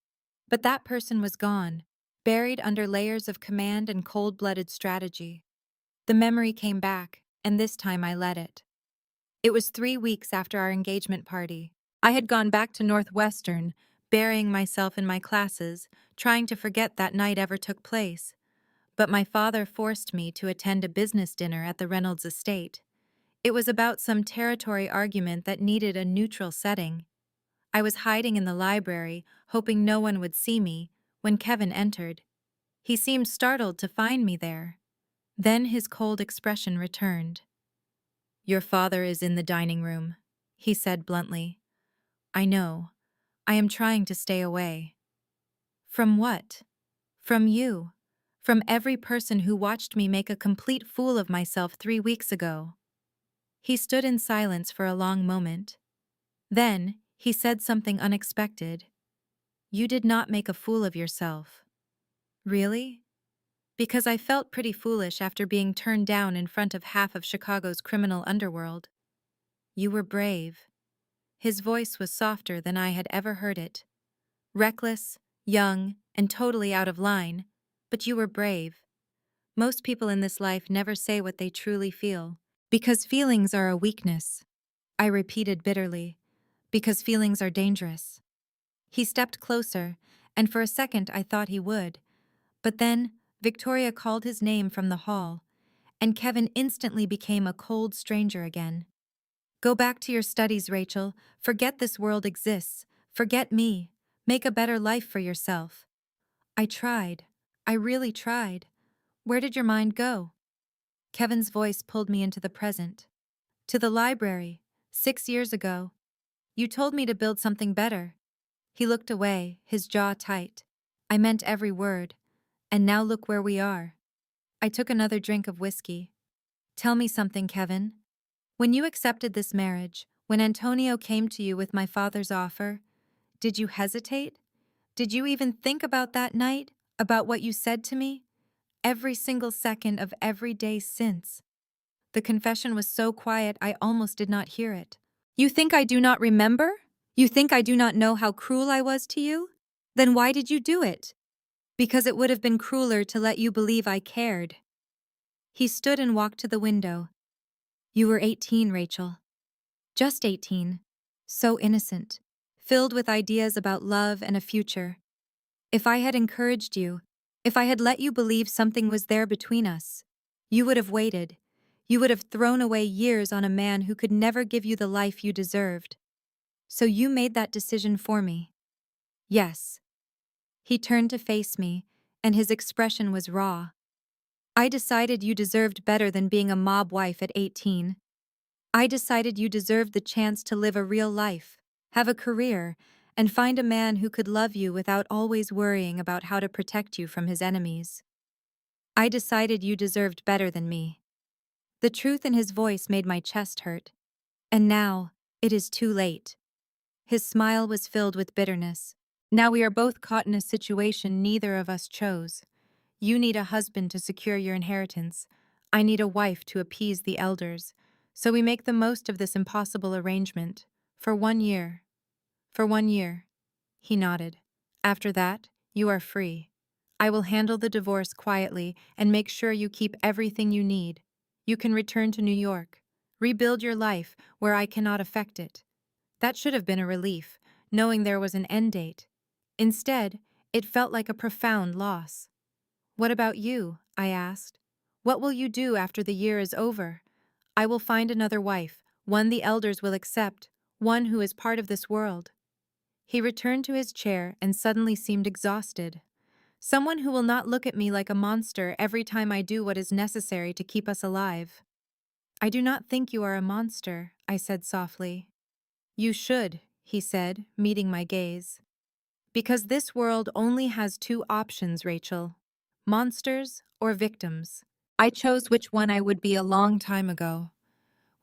A: But that person was gone, buried under layers of command and cold-blooded strategy. The memory came back, and this time I let it. It was 3 weeks after our engagement party. I had gone back to Northwestern, burying myself in my classes, trying to forget that night ever took place. But my father forced me to attend a business dinner at the Reynolds estate. It was about some territory argument that needed a neutral setting. I was hiding in the library, hoping no one would see me, when Kevin entered. He seemed startled to find me there. Then his cold expression returned. Your father is in the dining room, he said bluntly. I know. I am trying to stay away. From what? From you. From every person who watched me make a complete fool of myself 3 weeks ago. He stood in silence for a long moment. Then, he said something unexpected. You did not make a fool of yourself. Really? Because I felt pretty foolish after being turned down in front of half of Chicago's criminal underworld. You were brave. His voice was softer than I had ever heard it. Reckless, young, and totally out of line, but you were brave. Most people in this life never say what they truly feel. Because feelings are a weakness, I repeated bitterly. Because feelings are dangerous. He stepped closer, and for a second I thought he would. But then, Victoria called his name from the hall, and Kevin instantly became a cold stranger again. Go back to your studies, Rachel. Forget this world exists. Forget me. Make a better life for yourself. I tried. I really tried. Where did your mind go? Kevin's voice pulled me into the present. To the library, 6 years ago. You told me to build something better. He looked away, his jaw tight. I meant every word. And now look where we are. I took another drink of whiskey. Tell me something, Kevin. When you accepted this marriage, when Antonio came to you with my father's offer, did you hesitate? Did you even think about that night? About what you said to me? Every single second of every day since. The confession was so quiet I almost did not hear it. You think I do not remember? You think I do not know how cruel I was to you? Then why did you do it? Because it would have been crueler to let you believe I cared. He stood and walked to the window. You were 18, Rachel. Just 18. So innocent. Filled with ideas about love and a future. If I had encouraged you, if I had let you believe something was there between us, you would have waited. You would have thrown away years on a man who could never give you the life you deserved. So you made that decision for me. Yes. He turned to face me, and his expression was raw. I decided you deserved better than being a mob wife at 18. I decided you deserved the chance to live a real life, have a career, and find a man who could love you without always worrying about how to protect you from his enemies. I decided you deserved better than me. The truth in his voice made my chest hurt. And now, it is too late. His smile was filled with bitterness. Now we are both caught in a situation neither of us chose. You need a husband to secure your inheritance. I need a wife to appease the elders. So we make the most of this impossible arrangement. For 1 year. For 1 year. He nodded. After that, you are free. I will handle the divorce quietly and make sure you keep everything you need. You can return to New York. Rebuild your life where I cannot affect it. That should have been a relief, knowing there was an end date. Instead, it felt like a profound loss. What about you? I asked. What will you do after the year is over? I will find another wife, one the elders will accept, one who is part of this world. He returned to his chair and suddenly seemed exhausted. Someone who will not look at me like a monster every time I do what is necessary to keep us alive. I do not think you are a monster, I said softly. You should, he said, meeting my gaze. Because this world only has 2 options, Rachel. Monsters or victims. I chose which one I would be a long time ago.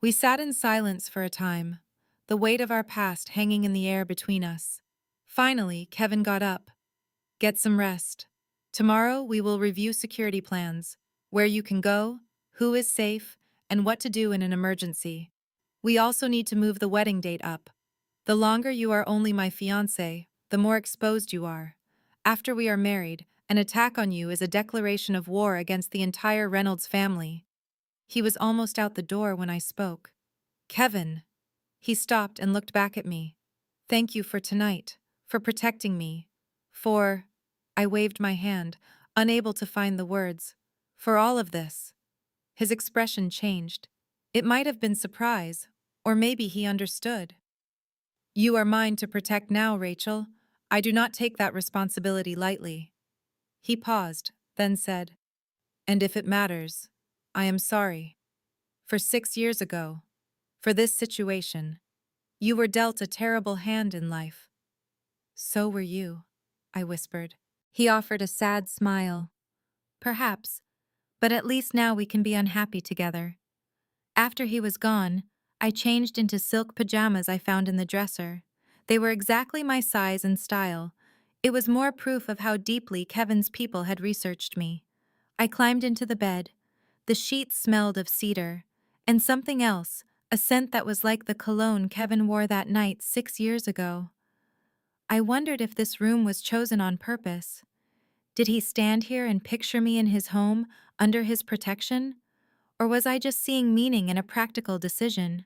A: We sat in silence for a time, the weight of our past hanging in the air between us. Finally, Kevin got up. Get some rest. Tomorrow we will review security plans, where you can go, who is safe, and what to do in an emergency. We also need to move the wedding date up. The longer you are only my fiancé, the more exposed you are. After we are married, an attack on you is a declaration of war against the entire Reynolds family. He was almost out the door when I spoke. Kevin. He stopped and looked back at me. Thank you for tonight, for protecting me, for... I waved my hand, unable to find the words. For all of this. His expression changed. It might have been surprise, or maybe he understood. You are mine to protect now, Rachel. I do not take that responsibility lightly. He paused, then said, and if it matters, I am sorry. For 6 years ago, for this situation, you were dealt a terrible hand in life. So were you, I whispered. He offered a sad smile. Perhaps, but at least now we can be unhappy together. After he was gone, I changed into silk pajamas I found in the dresser. They were exactly my size and style. It was more proof of how deeply Kevin's people had researched me. I climbed into the bed. The sheets smelled of cedar. And something else, a scent that was like the cologne Kevin wore that night 6 years ago. I wondered if this room was chosen on purpose. Did he stand here and picture me in his home, under his protection? Or was I just seeing meaning in a practical decision?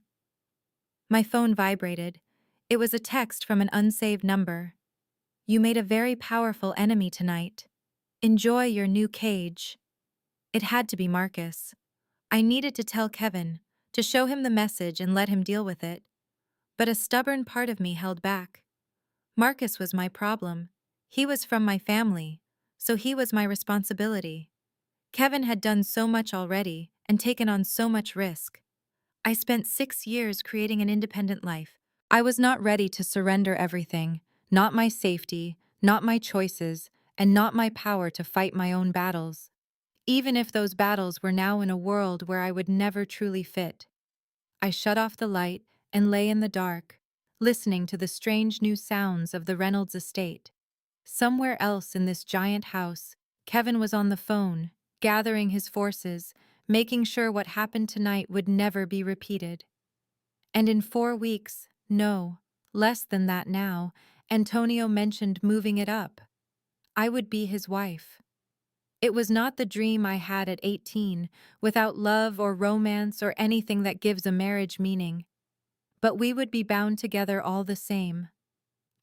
A: My phone vibrated. It was a text from an unsaved number. You made a very powerful enemy tonight. Enjoy your new cage. It had to be Marcus. I needed to tell Kevin, to show him the message and let him deal with it. But a stubborn part of me held back. Marcus was my problem. He was from my family, so he was my responsibility. Kevin had done so much already and taken on so much risk. I spent 6 years creating an independent life. I was not ready to surrender everything, not my safety, not my choices, and not my power to fight my own battles. Even if those battles were now in a world where I would never truly fit. I shut off the light and lay in the dark, listening to the strange new sounds of the Reynolds estate. Somewhere else in this giant house, Kevin was on the phone, gathering his forces, making sure what happened tonight would never be repeated. And in 4 weeks, no, less than that now, Antonio mentioned moving it up. I would be his wife. It was not the dream I had at 18, without love or romance or anything that gives a marriage meaning. But we would be bound together all the same.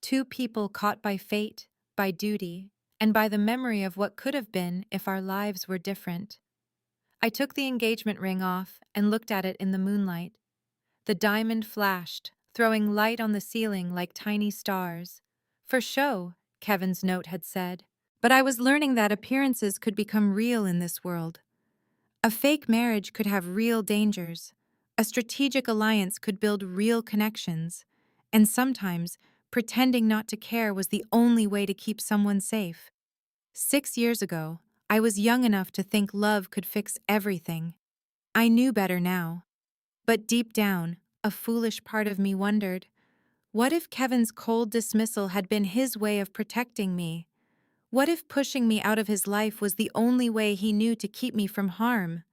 A: Two people caught by fate, by duty, and by the memory of what could have been if our lives were different. I took the engagement ring off and looked at it in the moonlight. The diamond flashed, throwing light on the ceiling like tiny stars. For show, Kevin's note had said. But I was learning that appearances could become real in this world. A fake marriage could have real dangers. A strategic alliance could build real connections. And sometimes, pretending not to care was the only way to keep someone safe. 6 years ago, I was young enough to think love could fix everything. I knew better now. But deep down, a foolish part of me wondered, what if Kevin's cold dismissal had been his way of protecting me? What if pushing me out of his life was the only way he knew to keep me from harm?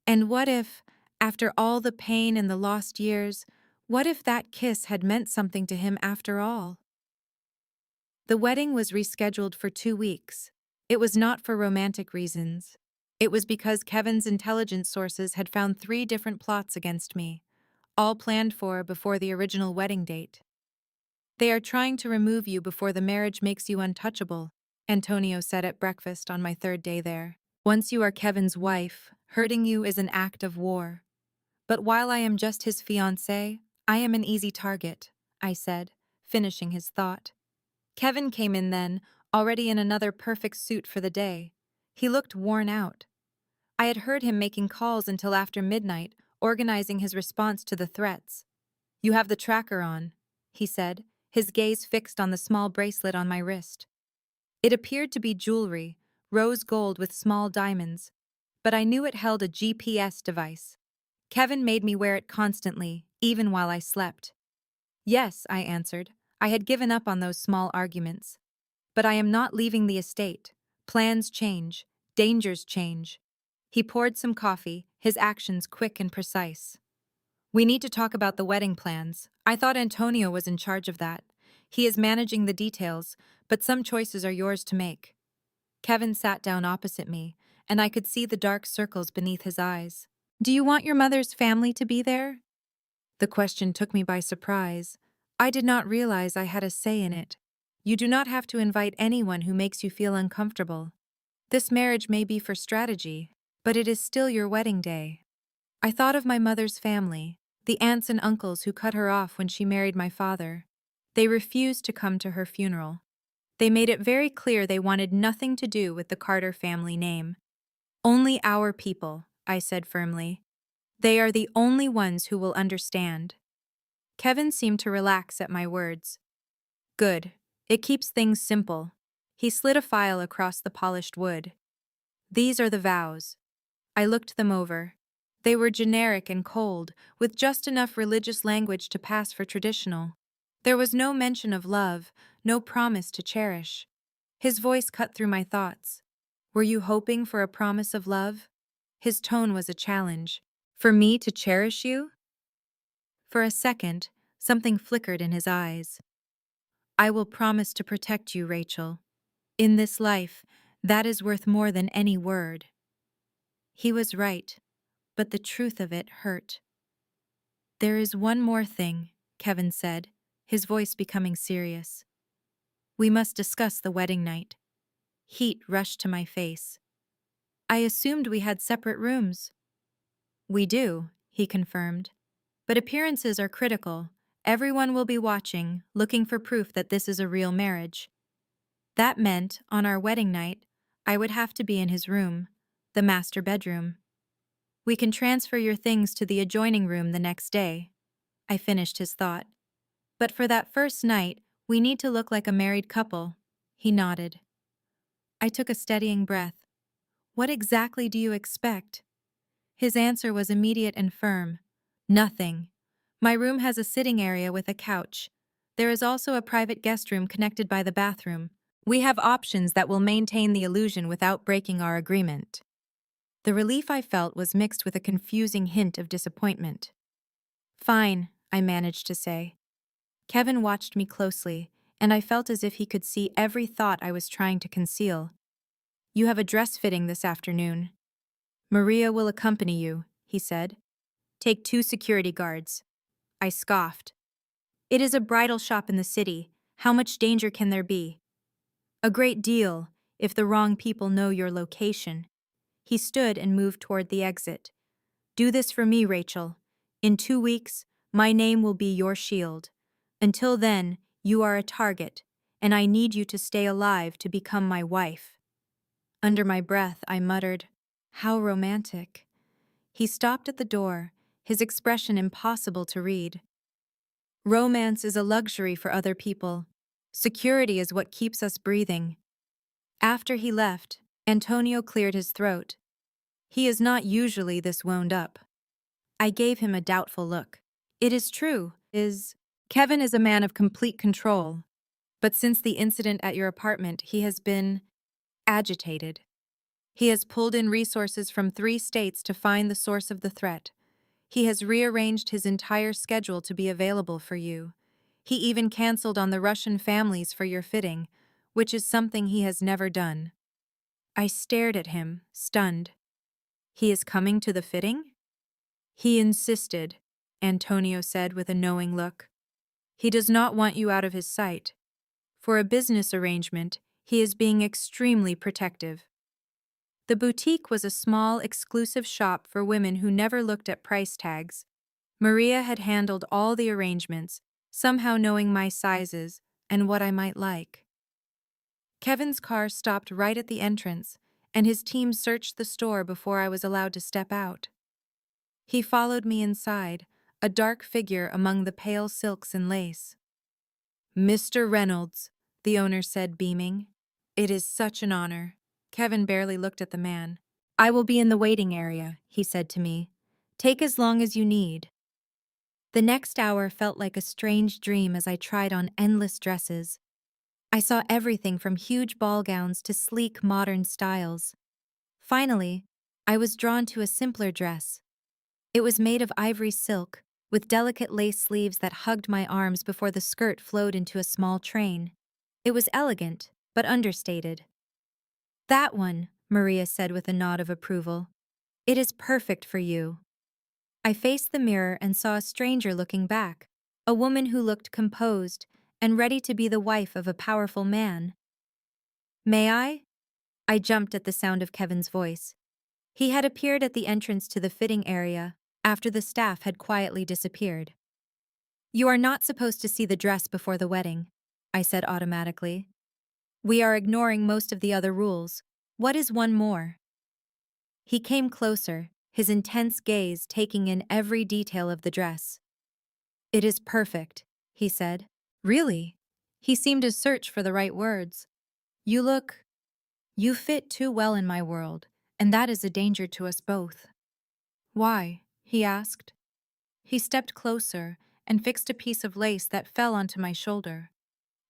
A: And what if, after all the pain and the lost years, what if that kiss had meant something to him after all? The wedding was rescheduled for 2 weeks. It was not for romantic reasons. It was because Kevin's intelligence sources had found 3 different plots against me, all planned for before the original wedding date. They are trying to remove you before the marriage makes you untouchable, Antonio said at breakfast on my 3rd day there. Once you are Kevin's wife, hurting you is an act of war. But while I am just his fiancée, I am an easy target, I said, finishing his thought. Kevin came in then, already in another perfect suit for the day. He looked worn out. I had heard him making calls until after midnight, organizing his response to the threats. You have the tracker on, he said, his gaze fixed on the small bracelet on my wrist. It appeared to be jewelry, rose gold with small diamonds, but I knew it held a GPS device. Kevin made me wear it constantly, even while I slept. Yes, I answered. I had given up on those small arguments. But I am not leaving the estate. Plans change. Dangers change. He poured some coffee, his actions quick and precise. We need to talk about the wedding plans. I thought Antonio was in charge of that. He is managing the details, but some choices are yours to make. Kevin sat down opposite me, and I could see the dark circles beneath his eyes. Do you want your mother's family to be there? The question took me by surprise. I did not realize I had a say in it. You do not have to invite anyone who makes you feel uncomfortable. This marriage may be for strategy, but it is still your wedding day. I thought of my mother's family, the aunts and uncles who cut her off when she married my father. They refused to come to her funeral. They made it very clear they wanted nothing to do with the Carter family name. Only our people, I said firmly. They are the only ones who will understand. Kevin seemed to relax at my words. Good. It keeps things simple. He slid a file across the polished wood. These are the vows. I looked them over. They were generic and cold, with just enough religious language to pass for traditional. There was no mention of love, no promise to cherish. His voice cut through my thoughts. Were you hoping for a promise of love? His tone was a challenge. For me to cherish you? For a second, something flickered in his eyes. I will promise to protect you, Rachel. In this life, That is worth more than any word. He was right, but the truth of it hurt. There is one more thing, Kevin said, his voice becoming serious. We must discuss the wedding night. Heat rushed to my face. I assumed we had separate rooms. We do, he confirmed. But appearances are critical. Everyone will be watching, looking for proof that this is a real marriage. That meant, on our wedding night, I would have to be in his room, the master bedroom. We can transfer your things to the adjoining room the next day. I finished his thought. But for that first night, we need to look like a married couple. He nodded. I took a steadying breath. What exactly do you expect? His answer was immediate and firm. Nothing. My room has a sitting area with a couch. There is also a private guest room connected by the bathroom. We have options that will maintain the illusion without breaking our agreement. The relief I felt was mixed with a confusing hint of disappointment. Fine, I managed to say. Kevin watched me closely, and I felt as if he could see every thought I was trying to conceal. You have a dress fitting this afternoon. Maria will accompany you, he said. Take 2 security guards. I scoffed. It is a bridal shop in the city. How much danger can there be? A great deal, if the wrong people know your location. He stood and moved toward the exit. Do this for me, Rachel. In 2 weeks, my name will be your shield. Until then, you are a target, and I need you to stay alive to become my wife. Under my breath, I muttered, How romantic. He stopped at the door, his expression impossible to read. Romance is a luxury for other people. Security is what keeps us breathing. After he left, Antonio cleared his throat. He is not usually this wound up. I gave him a doubtful look. It is true, Kevin is a man of complete control, but since the incident at your apartment, he has been agitated. He has pulled in resources from 3 states to find the source of the threat. He has rearranged his entire schedule to be available for you. He even canceled on the Russian families for your fitting, which is something he has never done. I stared at him, stunned. He is coming to the fitting? He insisted, Antonio said with a knowing look. He does not want you out of his sight. For a business arrangement, he is being extremely protective. The boutique was a small, exclusive shop for women who never looked at price tags. Maria had handled all the arrangements, somehow knowing my sizes and what I might like. Kevin's car stopped right at the entrance, and his team searched the store before I was allowed to step out. He followed me inside, a dark figure among the pale silks and lace. Mr. Reynolds, the owner said, beaming. It is such an honor. Kevin barely looked at the man. I will be in the waiting area, he said to me. Take as long as you need. The next hour felt like a strange dream as I tried on endless dresses. I saw everything from huge ball gowns to sleek modern styles. Finally, I was drawn to a simpler dress. It was made of ivory silk, with delicate lace sleeves that hugged my arms before the skirt flowed into a small train. It was elegant, but understated. That one, Maria said with a nod of approval. It is perfect for you. I faced the mirror and saw a stranger looking back, a woman who looked composed and ready to be the wife of a powerful man. May I? I jumped at the sound of Kevin's voice. He had appeared at the entrance to the fitting area after the staff had quietly disappeared. You are not supposed to see the dress before the wedding, I said automatically. We are ignoring most of the other rules. What is one more? He came closer, his intense gaze taking in every detail of the dress. It is perfect, he said. Really? He seemed to search for the right words. You fit too well in my world, and that is a danger to us both. Why? He asked. He stepped closer and fixed a piece of lace that fell onto my shoulder.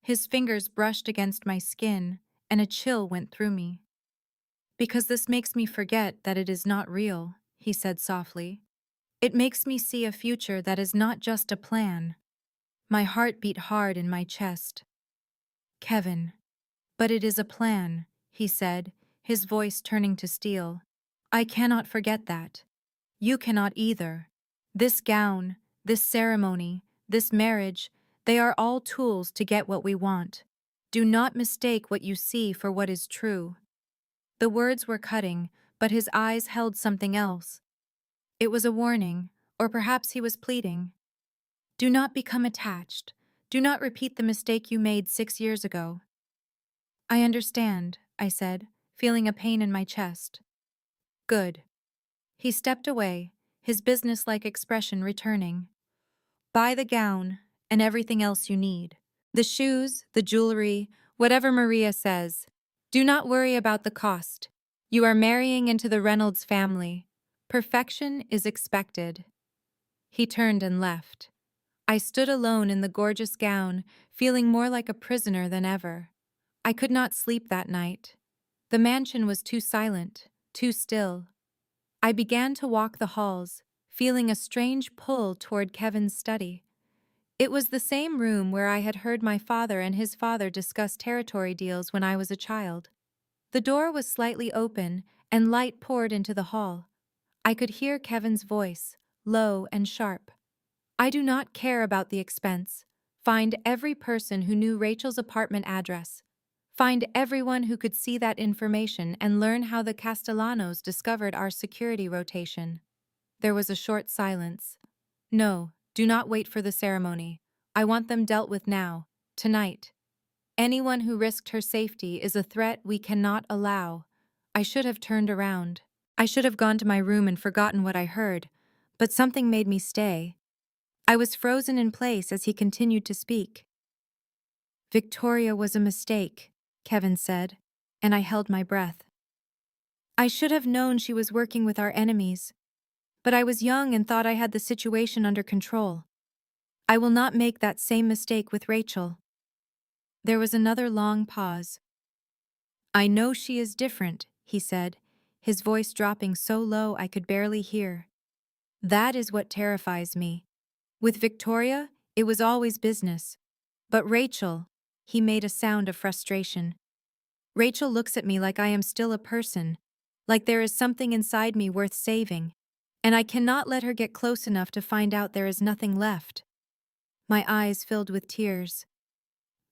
A: His fingers brushed against my skin, and a chill went through me. Because this makes me forget that it is not real, he said softly. It makes me see a future that is not just a plan. My heart beat hard in my chest. Kevin. But it is a plan, he said, his voice turning to steel. "I cannot forget that. You cannot either. This gown, this ceremony, this marriage, they are all tools to get what we want. Do not mistake what you see for what is true." The words were cutting, but his eyes held something else. It was a warning, or perhaps he was pleading. "Do not become attached. Do not repeat the mistake you made 6 years ago." "I understand," I said, feeling a pain in my chest. "Good." He stepped away, his businesslike expression returning. "Buy the gown, and everything else you need. The shoes, the jewelry, whatever Maria says. Do not worry about the cost. You are marrying into the Reynolds family. Perfection is expected." He turned and left. I stood alone in the gorgeous gown, feeling more like a prisoner than ever. I could not sleep that night. The mansion was too silent, too still. I began to walk the halls, feeling a strange pull toward Kevin's study. It was the same room where I had heard my father and his father discuss territory deals when I was a child. The door was slightly open, and light poured into the hall. I could hear Kevin's voice, low and sharp. "I do not care about the expense. Find every person who knew Rachel's apartment address. Find everyone who could see that information and learn how the Castellanos discovered our security rotation." There was a short silence. "No, do not wait for the ceremony. I want them dealt with now, tonight. Anyone who risked her safety is a threat we cannot allow." I should have turned around. I should have gone to my room and forgotten what I heard, but something made me stay. I was frozen in place as he continued to speak. "Victoria was a mistake," Kevin said, and I held my breath. "I should have known she was working with our enemies, but I was young and thought I had the situation under control. I will not make that same mistake with Rachel." There was another long pause. "I know she is different," he said, his voice dropping so low I could barely hear. "That is what terrifies me. With Victoria, it was always business. But Rachel," he made a sound of frustration. "Rachel looks at me like I am still a person, like there is something inside me worth saving, and I cannot let her get close enough to find out there is nothing left." My eyes filled with tears.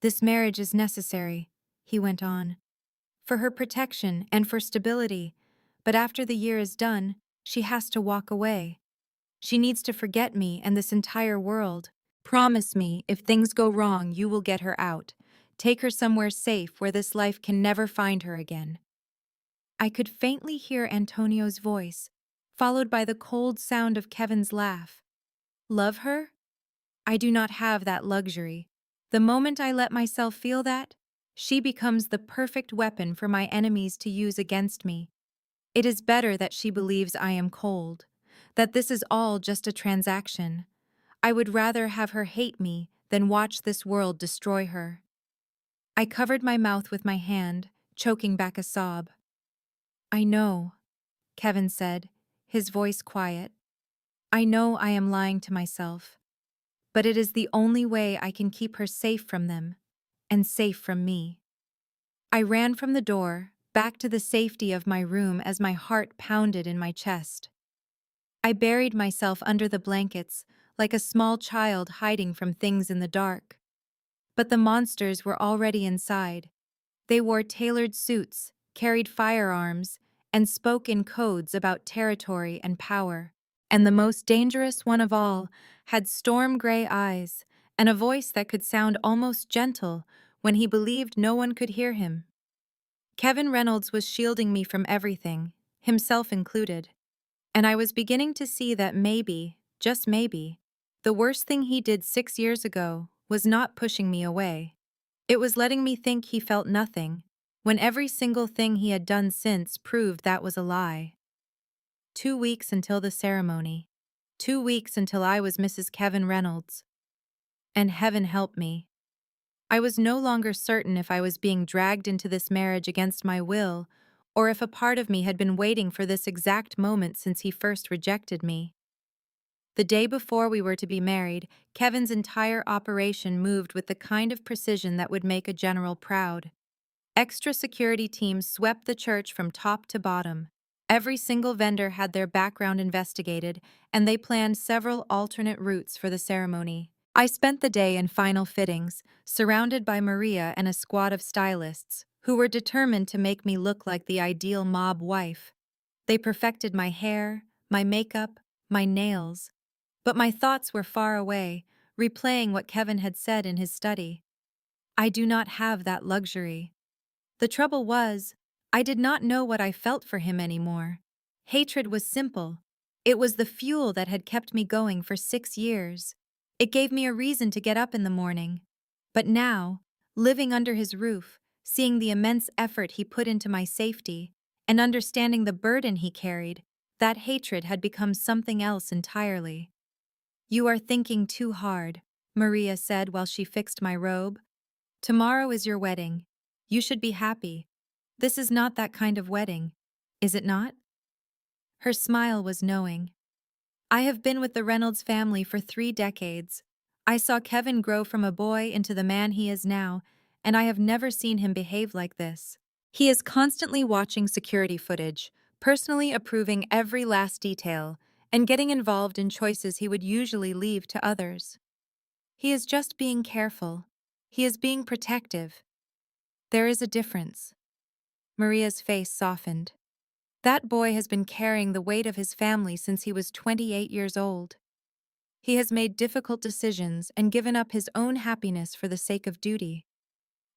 A: "This marriage is necessary," he went on, "for her protection and for stability, but after the year is done, she has to walk away. She needs to forget me and this entire world. Promise me, if things go wrong, you will get her out. Take her somewhere safe where this life can never find her again." I could faintly hear Antonio's voice, followed by the cold sound of Kevin's laugh. "Love her? I do not have that luxury. The moment I let myself feel that, she becomes the perfect weapon for my enemies to use against me. It is better that she believes I am cold, that this is all just a transaction. I would rather have her hate me than watch this world destroy her." I covered my mouth with my hand, choking back a sob. "I know," Kevin said, his voice quiet. "I know I am lying to myself. But it is the only way I can keep her safe from them, and safe from me." I ran from the door, back to the safety of my room as my heart pounded in my chest. I buried myself under the blankets, like a small child hiding from things in the dark. But the monsters were already inside. They wore tailored suits, carried firearms, and spoke in codes about territory and power. And the most dangerous one of all had storm-gray eyes and a voice that could sound almost gentle when he believed no one could hear him. Kevin Reynolds was shielding me from everything, himself included. And I was beginning to see that maybe, just maybe, the worst thing he did 6 years ago was not pushing me away. It was letting me think he felt nothing, when every single thing he had done since proved that was a lie. 2 weeks until the ceremony. 2 weeks until I was Mrs. Kevin Reynolds. And heaven help me. I was no longer certain if I was being dragged into this marriage against my will, or if a part of me had been waiting for this exact moment since he first rejected me. The day before we were to be married, Kevin's entire operation moved with the kind of precision that would make a general proud. Extra security teams swept the church from top to bottom. Every single vendor had their background investigated, and they planned several alternate routes for the ceremony. I spent the day in final fittings, surrounded by Maria and a squad of stylists, who were determined to make me look like the ideal mob wife. They perfected my hair, my makeup, my nails. But my thoughts were far away, replaying what Kevin had said in his study. I do not have that luxury. The trouble was, I did not know what I felt for him anymore. Hatred was simple. It was the fuel that had kept me going for 6 years. It gave me a reason to get up in the morning. But now, living under his roof, seeing the immense effort he put into my safety, and understanding the burden he carried, that hatred had become something else entirely. "You are thinking too hard," Maria said while she fixed my robe. "Tomorrow is your wedding. You should be happy. This is not that kind of wedding, is it not?" Her smile was knowing. I have been with the Reynolds family for 3 decades. I saw Kevin grow from a boy into the man he is now, and I have never seen him behave like this. He is constantly watching security footage, personally approving every last detail, and getting involved in choices he would usually leave to others. He is just being careful. He is being protective. There is a difference. Maria's face softened. That boy has been carrying the weight of his family since he was 28 years old. He has made difficult decisions and given up his own happiness for the sake of duty.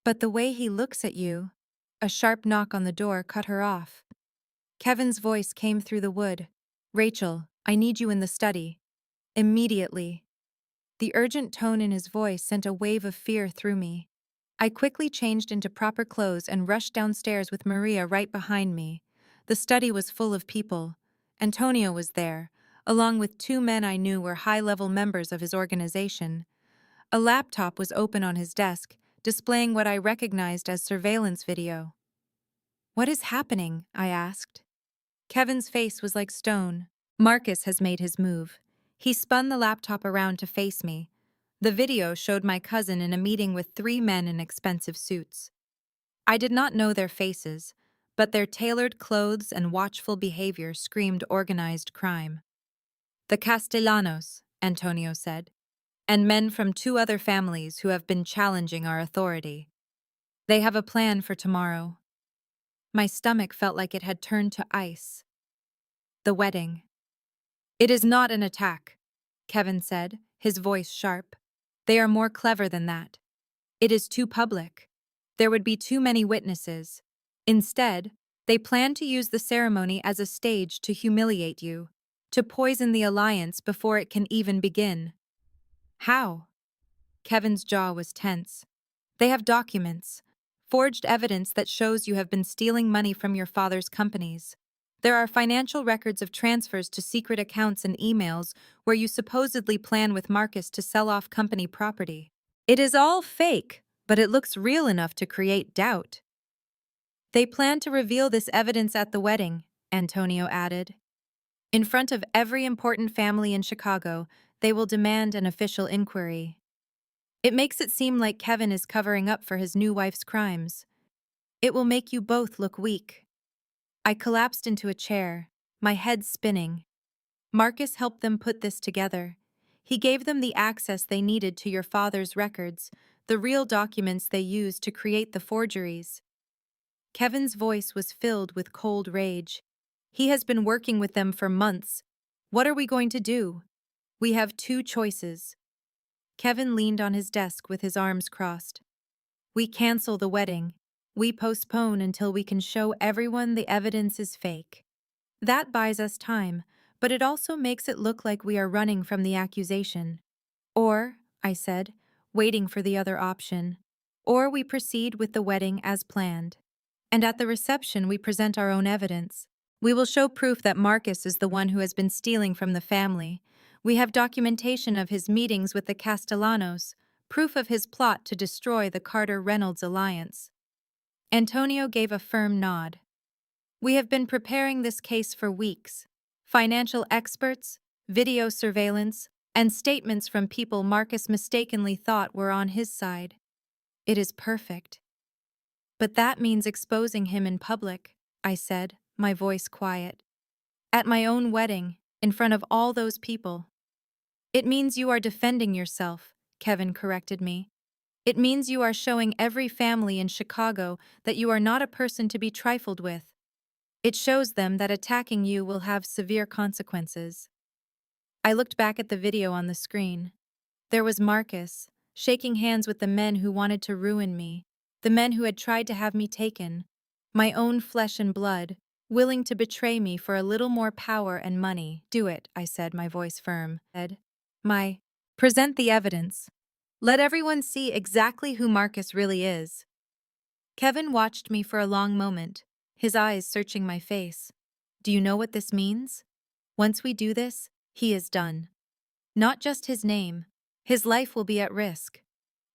A: But the way he looks at you— A sharp knock on the door cut her off. Kevin's voice came through the wood. "Rachel, I need you in the study. Immediately." The urgent tone in his voice sent a wave of fear through me. I quickly changed into proper clothes and rushed downstairs with Maria right behind me. The study was full of people. Antonio was there, along with 2 men I knew were high-level members of his organization. A laptop was open on his desk, displaying what I recognized as surveillance video. "What is happening?" I asked. Kevin's face was like stone. "Marcus has made his move." He spun the laptop around to face me. The video showed my cousin in a meeting with 3 men in expensive suits. I did not know their faces, but their tailored clothes and watchful behavior screamed organized crime. "The Castellanos," Antonio said, "and men from 2 other families who have been challenging our authority. They have a plan for tomorrow." My stomach felt like it had turned to ice. The wedding. "It is not an attack," Kevin said, his voice sharp. "They are more clever than that. It is too public. There would be too many witnesses. Instead, they plan to use the ceremony as a stage to humiliate you, to poison the alliance before it can even begin." "How?" Kevin's jaw was tense. "They have documents, forged evidence that shows you have been stealing money from your father's companies. There are financial records of transfers to secret accounts and emails where you supposedly plan with Marcus to sell off company property. It is all fake, but it looks real enough to create doubt." "They plan to reveal this evidence at the wedding," Antonio added. "In front of every important family in Chicago, they will demand an official inquiry. It makes it seem like Kevin is covering up for his new wife's crimes. It will make you both look weak." I collapsed into a chair, my head spinning. "Marcus helped them put this together. He gave them the access they needed to your father's records, the real documents they used to create the forgeries." Kevin's voice was filled with cold rage. "He has been working with them for months. What are we going to do? We have 2 choices." Kevin leaned on his desk with his arms crossed. "We cancel the wedding. We postpone until we can show everyone the evidence is fake. That buys us time, but it also makes it look like we are running from the accusation. Or," I said, waiting for the other option, "or we proceed with the wedding as planned. And at the reception we present our own evidence. We will show proof that Marcus is the one who has been stealing from the family. We have documentation of his meetings with the Castellanos, proof of his plot to destroy the Carter-Reynolds alliance." Antonio gave a firm nod. "We have been preparing this case for weeks. Financial experts, video surveillance, and statements from people Marcus mistakenly thought were on his side. It is perfect." But that means exposing him in public, I said, my voice quiet. At my own wedding, in front of all those people. It means you are defending yourself, Kevin corrected me. It means you are showing every family in Chicago that you are not a person to be trifled with. It shows them that attacking you will have severe consequences. I looked back at the video on the screen. There was Marcus, shaking hands with the men who wanted to ruin me, the men who had tried to have me taken, my own flesh and blood, willing to betray me for a little more power and money. Do it, I said, my voice firm. Present the evidence. Let everyone see exactly who Marcus really is. Kevin watched me for a long moment, his eyes searching my face. Do you know what this means? Once we do this, he is done. Not just his name, his life will be at risk.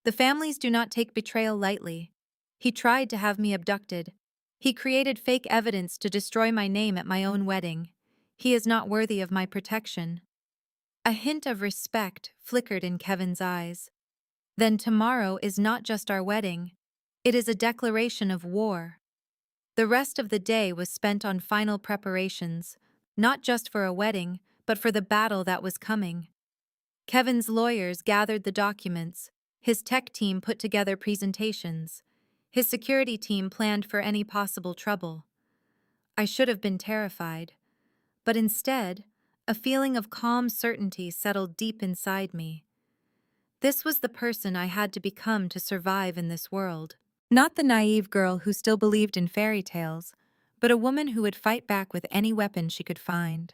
A: The families do not take betrayal lightly. He tried to have me abducted. He created fake evidence to destroy my name at my own wedding. He is not worthy of my protection. A hint of respect flickered in Kevin's eyes. Then tomorrow is not just our wedding. It is a declaration of war. The rest of the day was spent on final preparations, not just for a wedding, but for the battle that was coming. Kevin's lawyers gathered the documents, his tech team put together presentations, his security team planned for any possible trouble. I should have been terrified, but instead, a feeling of calm certainty settled deep inside me. This was the person I had to become to survive in this world. Not the naive girl who still believed in fairy tales, but a woman who would fight back with any weapon she could find.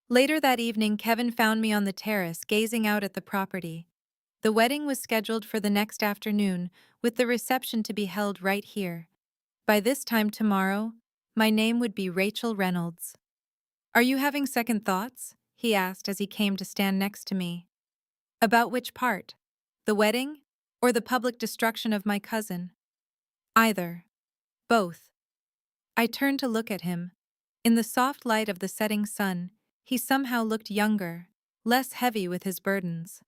A: Later that evening, Kevin found me on the terrace gazing out at the property. The wedding was scheduled for the next afternoon, with the reception to be held right here. By this time tomorrow, my name would be Rachel Reynolds. Are you having second thoughts? He asked as he came to stand next to me. About which part? The wedding? Or the public destruction of my cousin? Either. Both. I turned to look at him. In the soft light of the setting sun, he somehow looked younger, less heavy with his burdens.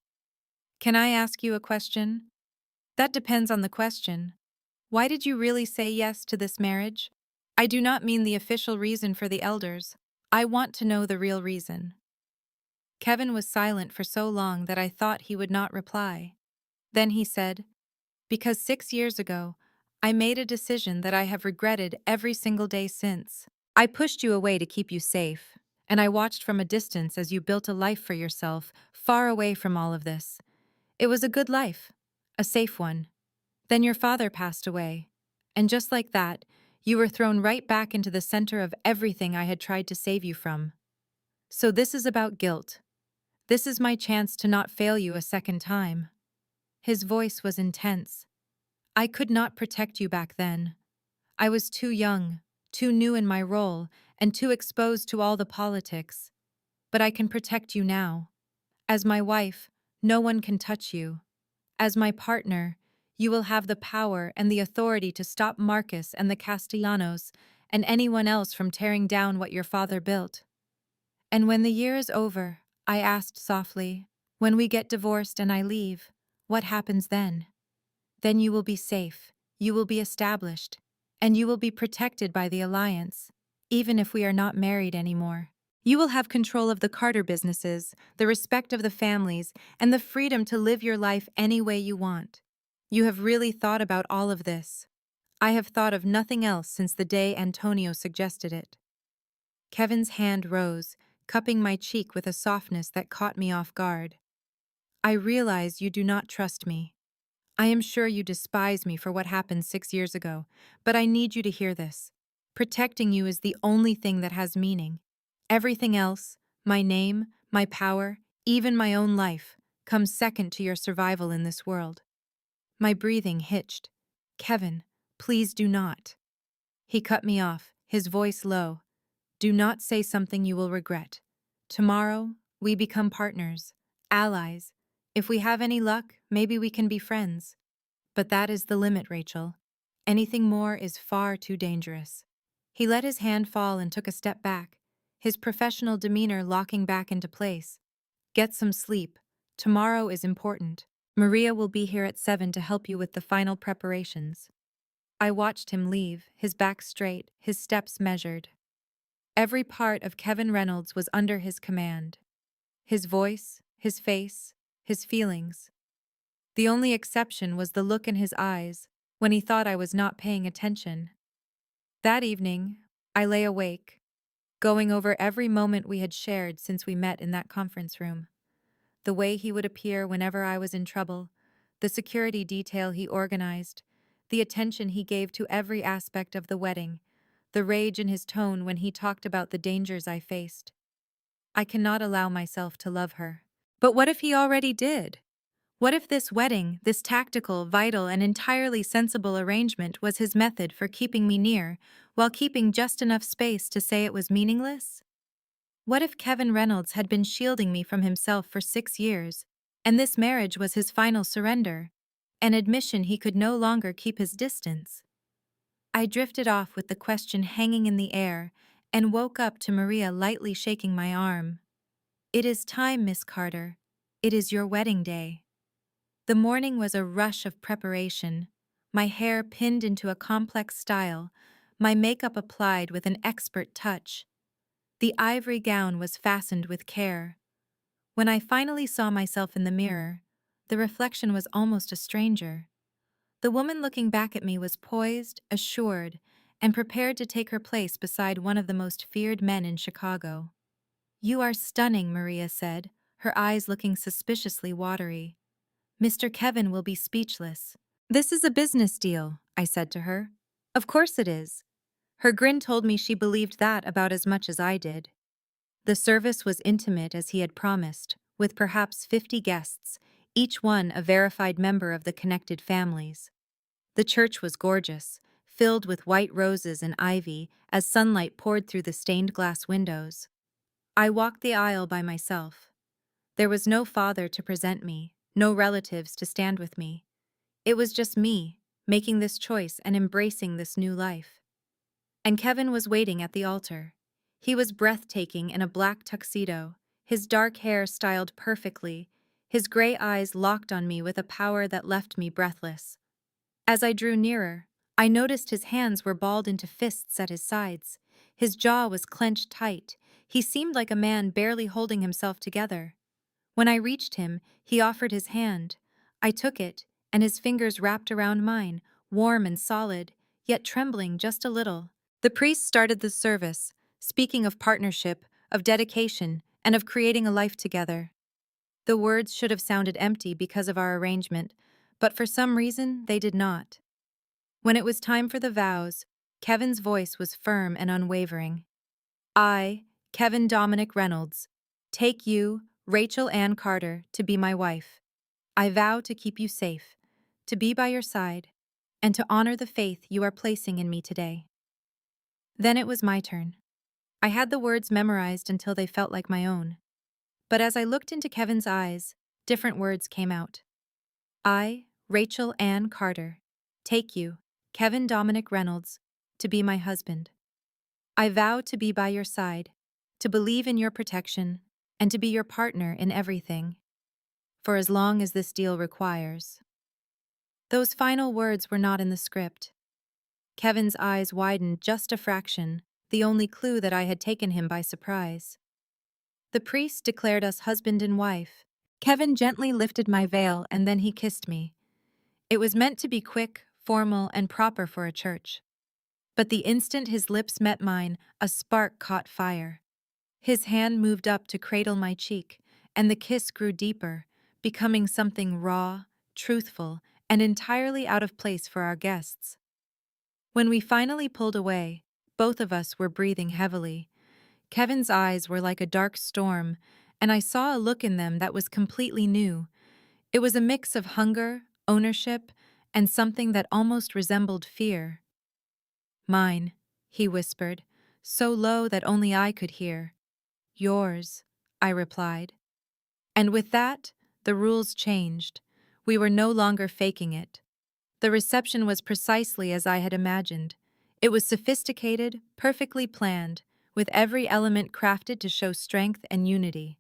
A: Can I ask you a question? That depends on the question. Why did you really say yes to this marriage? I do not mean the official reason for the elders. I want to know the real reason. Kevin was silent for so long that I thought he would not reply. Then he said, because 6 years ago, I made a decision that I have regretted every single day since. I pushed you away to keep you safe, and I watched from a distance as you built a life for yourself, far away from all of this. It was a good life, a safe one. Then your father passed away, and just like that, you were thrown right back into the center of everything I had tried to save you from. So this is about guilt. This is my chance to not fail you a second time. His voice was intense. I could not protect you back then. I was too young, too new in my role, and too exposed to all the politics. But I can protect you now. As my wife, no one can touch you. As my partner, you will have the power and the authority to stop Marcus and the Castellanos and anyone else from tearing down what your father built. And when the year is over, I asked softly, when we get divorced and I leave, what happens then? Then you will be safe, you will be established, and you will be protected by the alliance, even if we are not married anymore. You will have control of the Carter businesses, the respect of the families, and the freedom to live your life any way you want. You have really thought about all of this. I have thought of nothing else since the day Antonio suggested it. Kevin's hand rose, cupping my cheek with a softness that caught me off guard. I realize you do not trust me. I am sure you despise me for what happened 6 years ago, but I need you to hear this. Protecting you is the only thing that has meaning. Everything else, my name, my power, even my own life, comes second to your survival in this world. My breathing hitched. Kevin, please do not. He cut me off, his voice low. Do not say something you will regret. Tomorrow, we become partners, allies. If we have any luck, maybe we can be friends. But that is the limit, Rachel. Anything more is far too dangerous. He let his hand fall and took a step back, his professional demeanor locking back into place. Get some sleep. Tomorrow is important. Maria will be here at 7 to help you with the final preparations. I watched him leave, his back straight, his steps measured. Every part of Kevin Reynolds was under his command. His voice, his face, his feelings. The only exception was the look in his eyes when he thought I was not paying attention. That evening, I lay awake, going over every moment we had shared since we met in that conference room. The way he would appear whenever I was in trouble, the security detail he organized, the attention he gave to every aspect of the wedding, the rage in his tone when he talked about the dangers I faced. I cannot allow myself to love her. But what if he already did? What if this wedding, this tactical, vital, and entirely sensible arrangement was his method for keeping me near, while keeping just enough space to say it was meaningless? What if Kevin Reynolds had been shielding me from himself for 6 years, and this marriage was his final surrender, an admission he could no longer keep his distance? I drifted off with the question hanging in the air, and woke up to Maria lightly shaking my arm. "It is time, Miss Carter. It is your wedding day." The morning was a rush of preparation, my hair pinned into a complex style, my makeup applied with an expert touch. The ivory gown was fastened with care. When I finally saw myself in the mirror, the reflection was almost a stranger. The woman looking back at me was poised, assured, and prepared to take her place beside one of the most feared men in Chicago. "You are stunning," Maria said, her eyes looking suspiciously watery. "Mr. Kevin will be speechless." "This is a business deal," I said to her. "Of course it is." Her grin told me she believed that about as much as I did. The service was intimate as he had promised, with perhaps 50 guests, each one a verified member of the connected families. The church was gorgeous, filled with white roses and ivy as sunlight poured through the stained glass windows. I walked the aisle by myself. There was no father to present me, no relatives to stand with me. It was just me, making this choice and embracing this new life. And Kevin was waiting at the altar. He was breathtaking in a black tuxedo, his dark hair styled perfectly, his gray eyes locked on me with a power that left me breathless. As I drew nearer, I noticed his hands were balled into fists at his sides. His jaw was clenched tight. He seemed like a man barely holding himself together. When I reached him, he offered his hand. I took it, and his fingers wrapped around mine, warm and solid, yet trembling just a little. The priest started the service, speaking of partnership, of dedication, and of creating a life together. The words should have sounded empty because of our arrangement, but for some reason they did not. When it was time for the vows, Kevin's voice was firm and unwavering. "I, Kevin Dominic Reynolds, take you, Rachel Ann Carter, to be my wife. I vow to keep you safe, to be by your side, and to honor the faith you are placing in me today." Then it was my turn. I had the words memorized until they felt like my own. But as I looked into Kevin's eyes, different words came out. "I, Rachel Ann Carter, take you, Kevin Dominic Reynolds, to be my husband. I vow to be by your side, to believe in your protection, and to be your partner in everything, for as long as this deal requires." Those final words were not in the script. Kevin's eyes widened just a fraction, the only clue that I had taken him by surprise. The priest declared us husband and wife. Kevin gently lifted my veil and then he kissed me. It was meant to be quick, formal, and proper for a church. But the instant his lips met mine, a spark caught fire. His hand moved up to cradle my cheek, and the kiss grew deeper, becoming something raw, truthful, and entirely out of place for our guests. When we finally pulled away, both of us were breathing heavily. Kevin's eyes were like a dark storm, and I saw a look in them that was completely new. It was a mix of hunger, ownership, and something that almost resembled fear. "Mine," he whispered, so low that only I could hear. "Yours," I replied. And with that, the rules changed. We were no longer faking it. The reception was precisely as I had imagined. It was sophisticated, perfectly planned, with every element crafted to show strength and unity.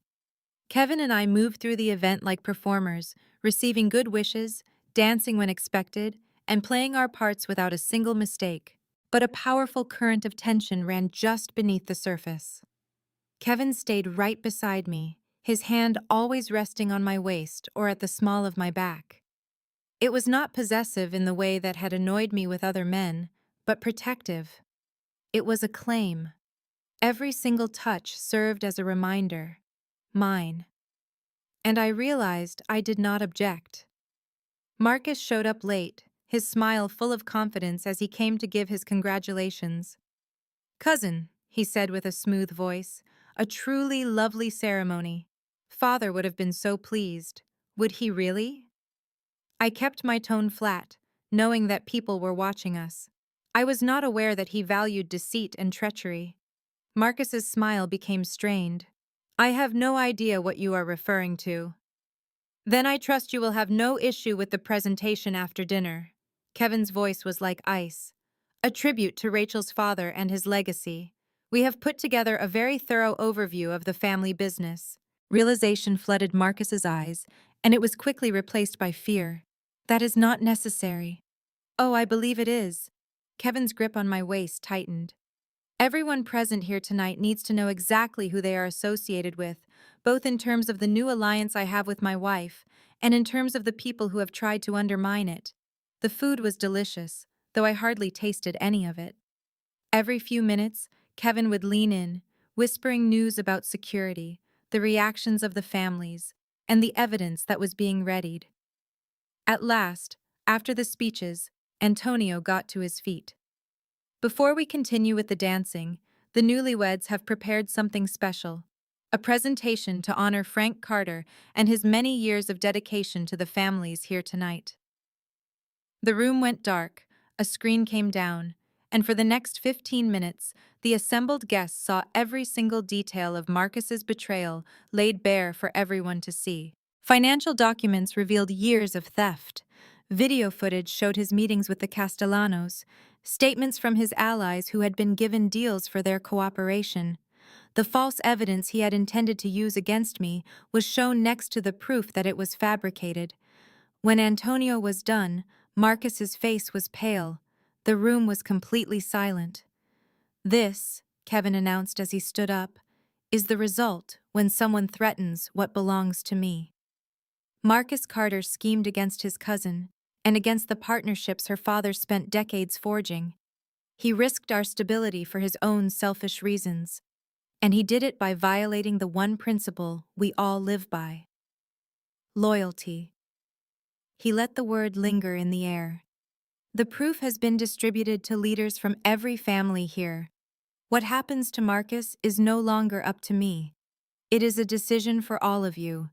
A: Kevin and I moved through the event like performers, receiving good wishes, dancing when expected, and playing our parts without a single mistake. But a powerful current of tension ran just beneath the surface. Kevin stayed right beside me, his hand always resting on my waist or at the small of my back. It was not possessive in the way that had annoyed me with other men, but protective. It was a claim. Every single touch served as a reminder. Mine. And I realized I did not object. Marcus showed up late, his smile full of confidence as he came to give his congratulations. "Cousin," he said with a smooth voice, "a truly lovely ceremony. Father would have been so pleased. Would he really?" I kept my tone flat, knowing that people were watching us. I was not aware that he valued deceit and treachery. Marcus's smile became strained. "I have no idea what you are referring to." "Then I trust you will have no issue with the presentation after dinner." Kevin's voice was like ice. "A tribute to Rachel's father and his legacy. We have put together a very thorough overview of the family business." Realization flooded Marcus's eyes, and it was quickly replaced by fear. "That is not necessary." "Oh, I believe it is." Kevin's grip on my waist tightened. "Everyone present here tonight needs to know exactly who they are associated with, both in terms of the new alliance I have with my wife, and in terms of the people who have tried to undermine it." The food was delicious, though I hardly tasted any of it. Every few minutes, Kevin would lean in, whispering news about security, the reactions of the families, and the evidence that was being readied. At last, after the speeches, Antonio got to his feet. "Before we continue with the dancing, the newlyweds have prepared something special. A presentation to honor Frank Carter and his many years of dedication to the families here tonight." The room went dark, a screen came down, and for the next 15 minutes, the assembled guests saw every single detail of Marcus's betrayal laid bare for everyone to see. Financial documents revealed years of theft. Video footage showed his meetings with the Castellanos, statements from his allies who had been given deals for their cooperation. The false evidence he had intended to use against me was shown next to the proof that it was fabricated. When Antonio was done, Marcus's face was pale. The room was completely silent. "This," Kevin announced as he stood up, "is the result when someone threatens what belongs to me." Marcus Carter schemed against his cousin, and against the partnerships her father spent decades forging. He risked our stability for his own selfish reasons, and he did it by violating the one principle we all live by: loyalty. He let the word linger in the air. "The proof has been distributed to leaders from every family here. What happens to Marcus is no longer up to me. It is a decision for all of you.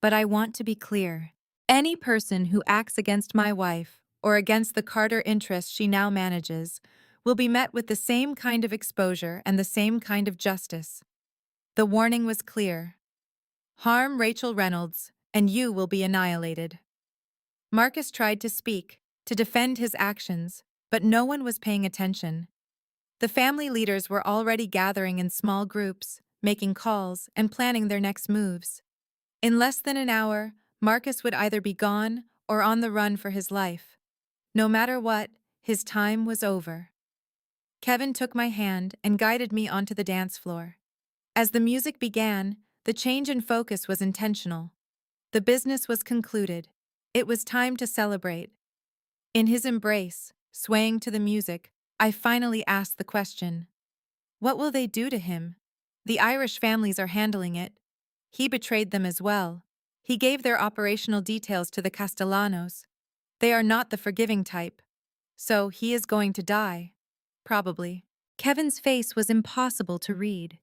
A: But I want to be clear. Any person who acts against my wife, or against the Carter interests she now manages, will be met with the same kind of exposure and the same kind of justice." The warning was clear. "Harm Rachel Reynolds, and you will be annihilated." Marcus tried to speak, to defend his actions, but no one was paying attention. The family leaders were already gathering in small groups, making calls, and planning their next moves. In less than an hour, Marcus would either be gone or on the run for his life. No matter what, his time was over. Kevin took my hand and guided me onto the dance floor. As the music began, the change in focus was intentional. The business was concluded. It was time to celebrate. In his embrace, swaying to the music, I finally asked the question: "What will they do to him?" "The Irish families are handling it. He betrayed them as well. He gave their operational details to the Castellanos. They are not the forgiving type. So he is going to die. Probably." Kevin's face was impossible to read.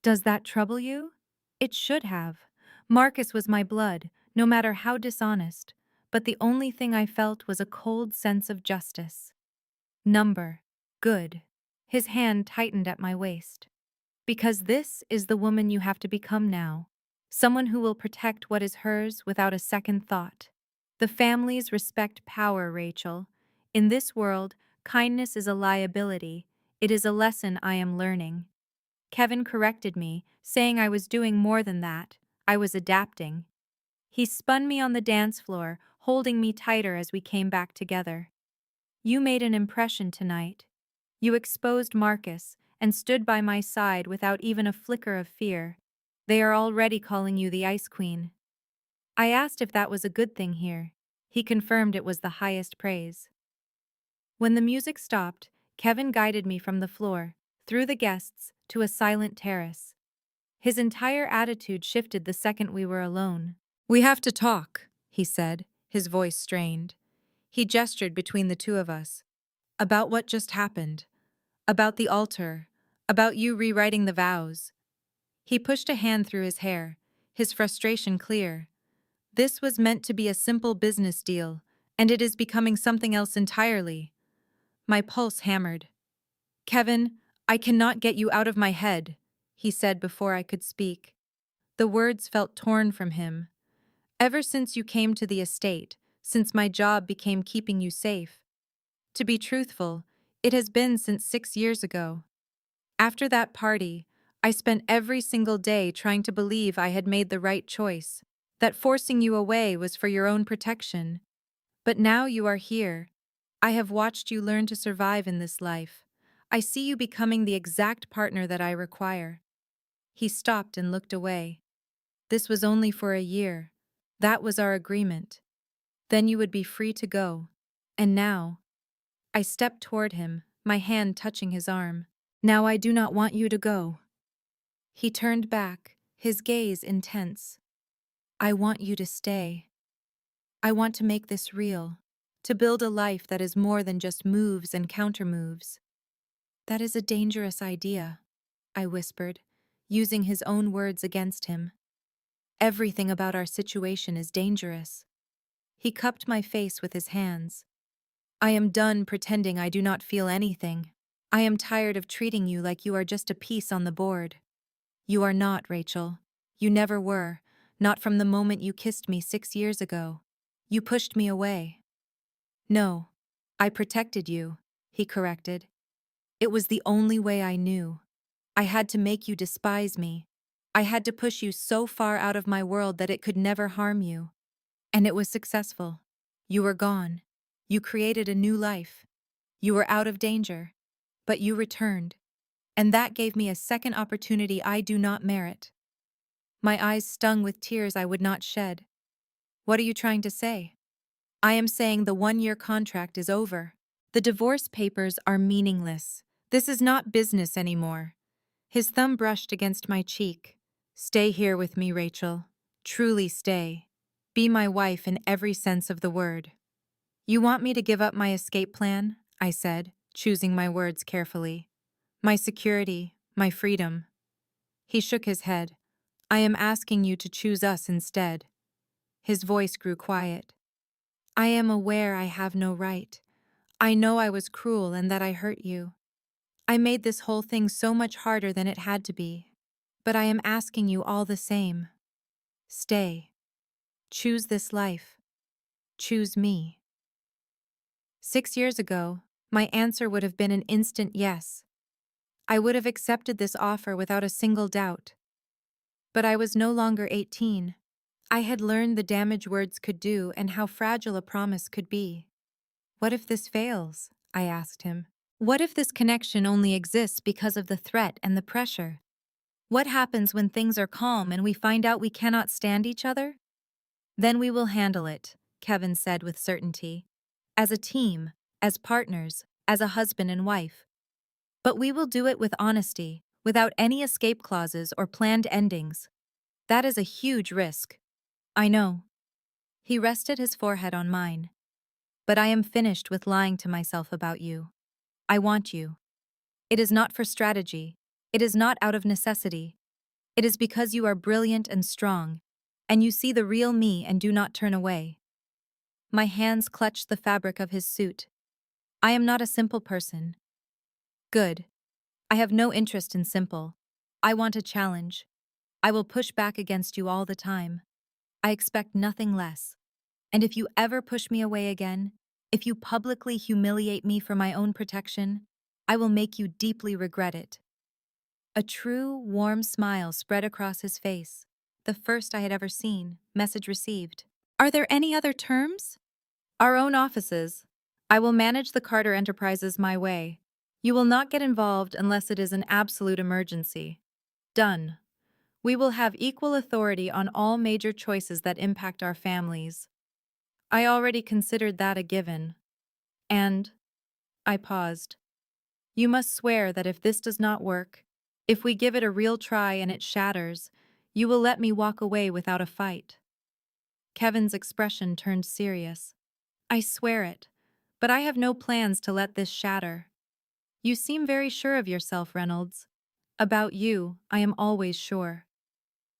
A: "Does that trouble you?" It should have. Marcus was my blood, no matter how dishonest, but the only thing I felt was a cold sense of justice. "Number. Good." His hand tightened at my waist. "Because this is the woman you have to become now. Someone who will protect what is hers without a second thought. The families respect power, Rachel. In this world, kindness is a liability. It is a lesson I am learning." Kevin corrected me, saying I was doing more than that. I was adapting. He spun me on the dance floor, holding me tighter as we came back together. You made an impression tonight. You exposed Marcus and stood by my side without even a flicker of fear. They are already calling you the Ice Queen. I asked if that was a good thing here. He confirmed it was the highest praise. When the music stopped, Kevin guided me from the floor, through the guests, to a silent terrace. His entire attitude shifted the second we were alone. "We have to talk," he said, his voice strained. He gestured between the two of us. "About what just happened. About the altar. About you rewriting the vows." He pushed a hand through his hair, his frustration clear. "This was meant to be a simple business deal, and it is becoming something else entirely." My pulse hammered. "Kevin, I cannot get you out of my head," he said before I could speak. The words felt torn from him. "Ever since you came to the estate, since my job became keeping you safe. To be truthful, it has been since 6 years ago. After that party, I spent every single day trying to believe I had made the right choice, that forcing you away was for your own protection. But now you are here. I have watched you learn to survive in this life. I see you becoming the exact partner that I require." He stopped and looked away. "This was only for a year. That was our agreement. Then you would be free to go. And now—" I stepped toward him, my hand touching his arm. "Now I do not want you to go." He turned back, his gaze intense. "I want you to stay. I want to make this real, to build a life that is more than just moves and countermoves." "That is a dangerous idea," I whispered, using his own words against him. "Everything about our situation is dangerous." He cupped my face with his hands. "I am done pretending I do not feel anything. I am tired of treating you like you are just a piece on the board. You are not, Rachel. You never were, not from the moment you kissed me 6 years ago. You pushed me away." "No, I protected you," he corrected. "It was the only way I knew. I had to make you despise me. I had to push you so far out of my world that it could never harm you. And it was successful. You were gone. You created a new life. You were out of danger. But you returned. And that gave me a second opportunity I do not merit." My eyes stung with tears I would not shed. "What are you trying to say?" "I am saying the 1-year contract is over. The divorce papers are meaningless. This is not business anymore." His thumb brushed against my cheek. "Stay here with me, Rachel. Truly stay. Be my wife in every sense of the word." "You want me to give up my escape plan?" I said, choosing my words carefully. "My security, my freedom." He shook his head. "I am asking you to choose us instead." His voice grew quiet. "I am aware I have no right. I know I was cruel and that I hurt you. I made this whole thing so much harder than it had to be. But I am asking you all the same. Stay. Choose this life. Choose me." 6 years ago, my answer would have been an instant yes. I would have accepted this offer without a single doubt. But I was no longer 18. I had learned the damage words could do and how fragile a promise could be. "What if this fails?" I asked him. "What if this connection only exists because of the threat and the pressure? What happens when things are calm and we find out we cannot stand each other?" "Then we will handle it," Kevin said with certainty. "As a team, as partners, as a husband and wife. But we will do it with honesty, without any escape clauses or planned endings. That is a huge risk." "I know." He rested his forehead on mine. "But I am finished with lying to myself about you. I want you. It is not for strategy. It is not out of necessity. It is because you are brilliant and strong, and you see the real me and do not turn away." My hands clutched the fabric of his suit. "I am not a simple person." "Good. I have no interest in simple. I want a challenge. I will push back against you all the time. I expect nothing less. And if you ever push me away again, if you publicly humiliate me for my own protection, I will make you deeply regret it." A true, warm smile spread across his face, the first I had ever seen. Message received. "Are there any other terms?" "Our own offices. I will manage the Carter enterprises my way. You will not get involved unless it is an absolute emergency. Done. We will have equal authority on all major choices that impact our families. I already considered that a given. And I paused. You must swear that if this does not work, if we give it a real try and it shatters, you will let me walk away without a fight. Kevin's expression turned serious. I swear it, but I have no plans to let this shatter. You seem very sure of yourself, Reynolds. About you, I am always sure.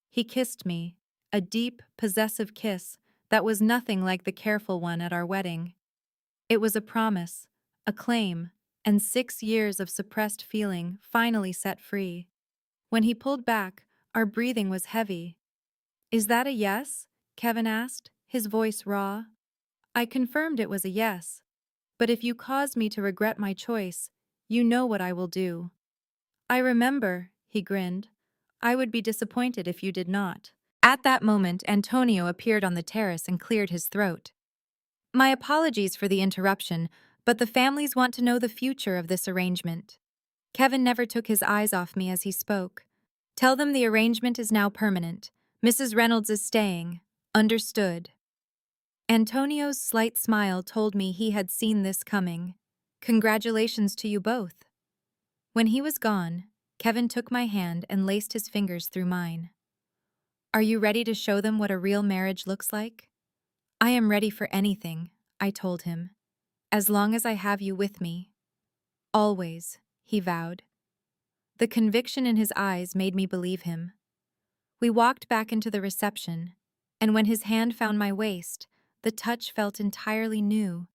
A: He kissed me, a deep, possessive kiss that was nothing like the careful one at our wedding. It was a promise, a claim, and 6 years of suppressed feeling finally set free. When he pulled back, our breathing was heavy. Is that a yes? Kevin asked, his voice raw. I confirmed it was a yes. But if you cause me to regret my choice, you know what I will do. I remember, he grinned. I would be disappointed if you did not. At that moment, Antonio appeared on the terrace and cleared his throat. My apologies for the interruption, but the families want to know the future of this arrangement. Kevin never took his eyes off me as he spoke. Tell them the arrangement is now permanent. Mrs. Reynolds is staying. Understood. Antonio's slight smile told me he had seen this coming. Congratulations to you both. When he was gone, Kevin took my hand and laced his fingers through mine. Are you ready to show them what a real marriage looks like? I am ready for anything, I told him. As long as I have you with me. Always, he vowed. The conviction in his eyes made me believe him. We walked back into the reception, and when his hand found my waist, the touch felt entirely new.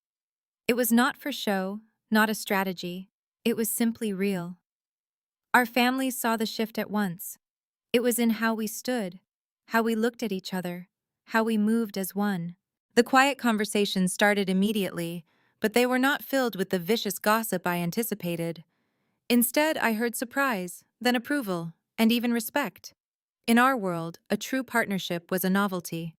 A: It was not for show, not a strategy. It was simply real. Our families saw the shift at once. It was in how we stood, how we looked at each other, how we moved as one. The quiet conversations started immediately, but they were not filled with the vicious gossip I anticipated. Instead, I heard surprise, then approval, and even respect. In our world, a true partnership was a novelty.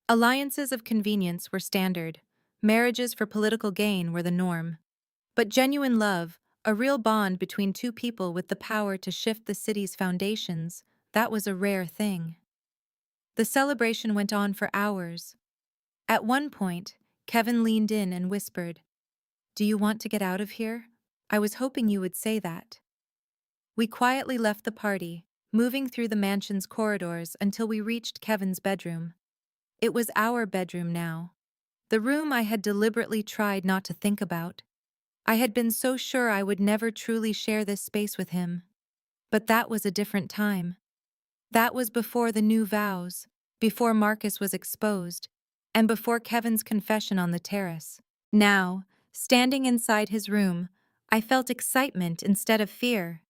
A: Alliances of convenience were standard. Marriages for political gain were the norm. But genuine love, a real bond between two people with the power to shift the city's foundations, that was a rare thing. The celebration went on for hours. At one point, Kevin leaned in and whispered, "Do you want to get out of here? I was hoping you would say that." We quietly left the party, moving through the mansion's corridors until we reached Kevin's bedroom. It was our bedroom now. The room I had deliberately tried not to think about. I had been so sure I would never truly share this space with him. But that was a different time. That was before the new vows, before Marcus was exposed, and before Kevin's confession on the terrace. Now, standing inside his room, I felt excitement instead of fear.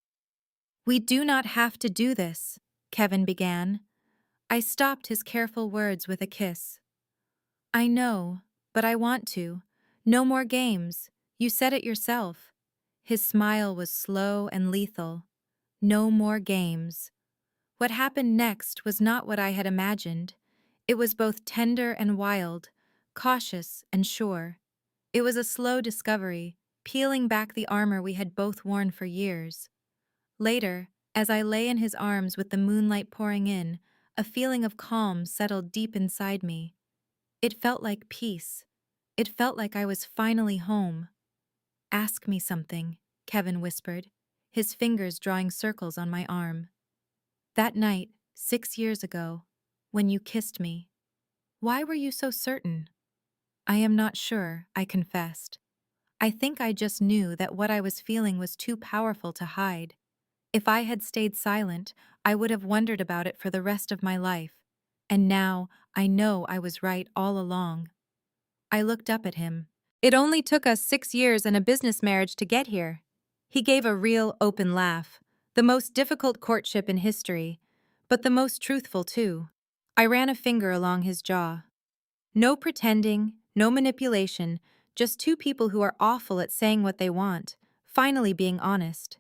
A: "We do not have to do this," Kevin began. I stopped his careful words with a kiss. "I know, but I want to. No more games. You said it yourself." His smile was slow and lethal. No more games. What happened next was not what I had imagined. It was both tender and wild, cautious and sure. It was a slow discovery, peeling back the armor we had both worn for years. Later, as I lay in his arms with the moonlight pouring in, a feeling of calm settled deep inside me. It felt like peace. It felt like I was finally home. "Ask me something," Kevin whispered, his fingers drawing circles on my arm. "That night, 6 years ago, when you kissed me, why were you so certain?" "I am not sure," I confessed. "I think I just knew that what I was feeling was too powerful to hide. If I had stayed silent, I would have wondered about it for the rest of my life. And now, I know I was right all along." I looked up at him. "It only took us 6 years and a business marriage to get here." He gave a real, open laugh. The most difficult courtship in history, but the most truthful too. I ran a finger along his jaw. No pretending, no manipulation, just two people who are awful at saying what they want, finally being honest.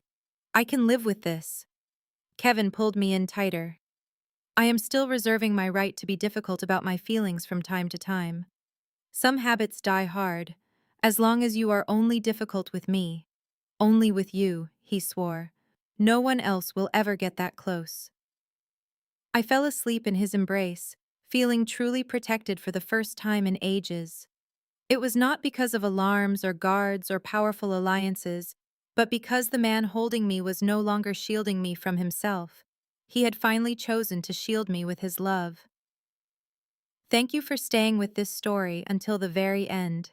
A: I can live with this. Kevin pulled me in tighter. I am still reserving my right to be difficult about my feelings from time to time. Some habits die hard. As long as you are only difficult with me, only with you, he swore. No one else will ever get that close. I fell asleep in his embrace, feeling truly protected for the first time in ages. It was not because of alarms or guards or powerful alliances, but because the man holding me was no longer shielding me from himself. He had finally chosen to shield me with his love. Thank you for staying with this story until the very end.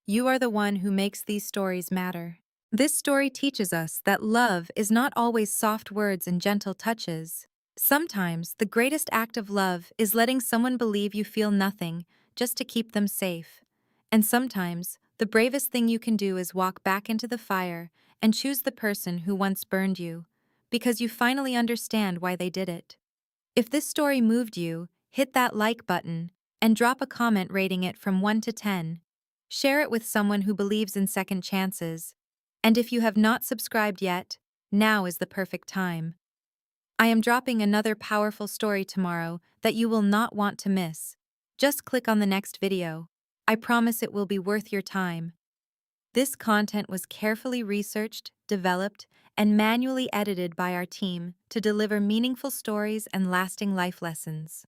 A: You are the one who makes these stories matter. This story teaches us that love is not always soft words and gentle touches. Sometimes, the greatest act of love is letting someone believe you feel nothing just to keep them safe. And sometimes, the bravest thing you can do is walk back into the fire and choose the person who once burned you, because you finally understand why they did it. If this story moved you, hit that like button and drop a comment rating it from 1 to 10. Share it with someone who believes in second chances. And if you have not subscribed yet, now is the perfect time. I am dropping another powerful story tomorrow that you will not want to miss. Just click on the next video. I promise it will be worth your time. This content was carefully researched, developed, and manually edited by our team to deliver meaningful stories and lasting life lessons.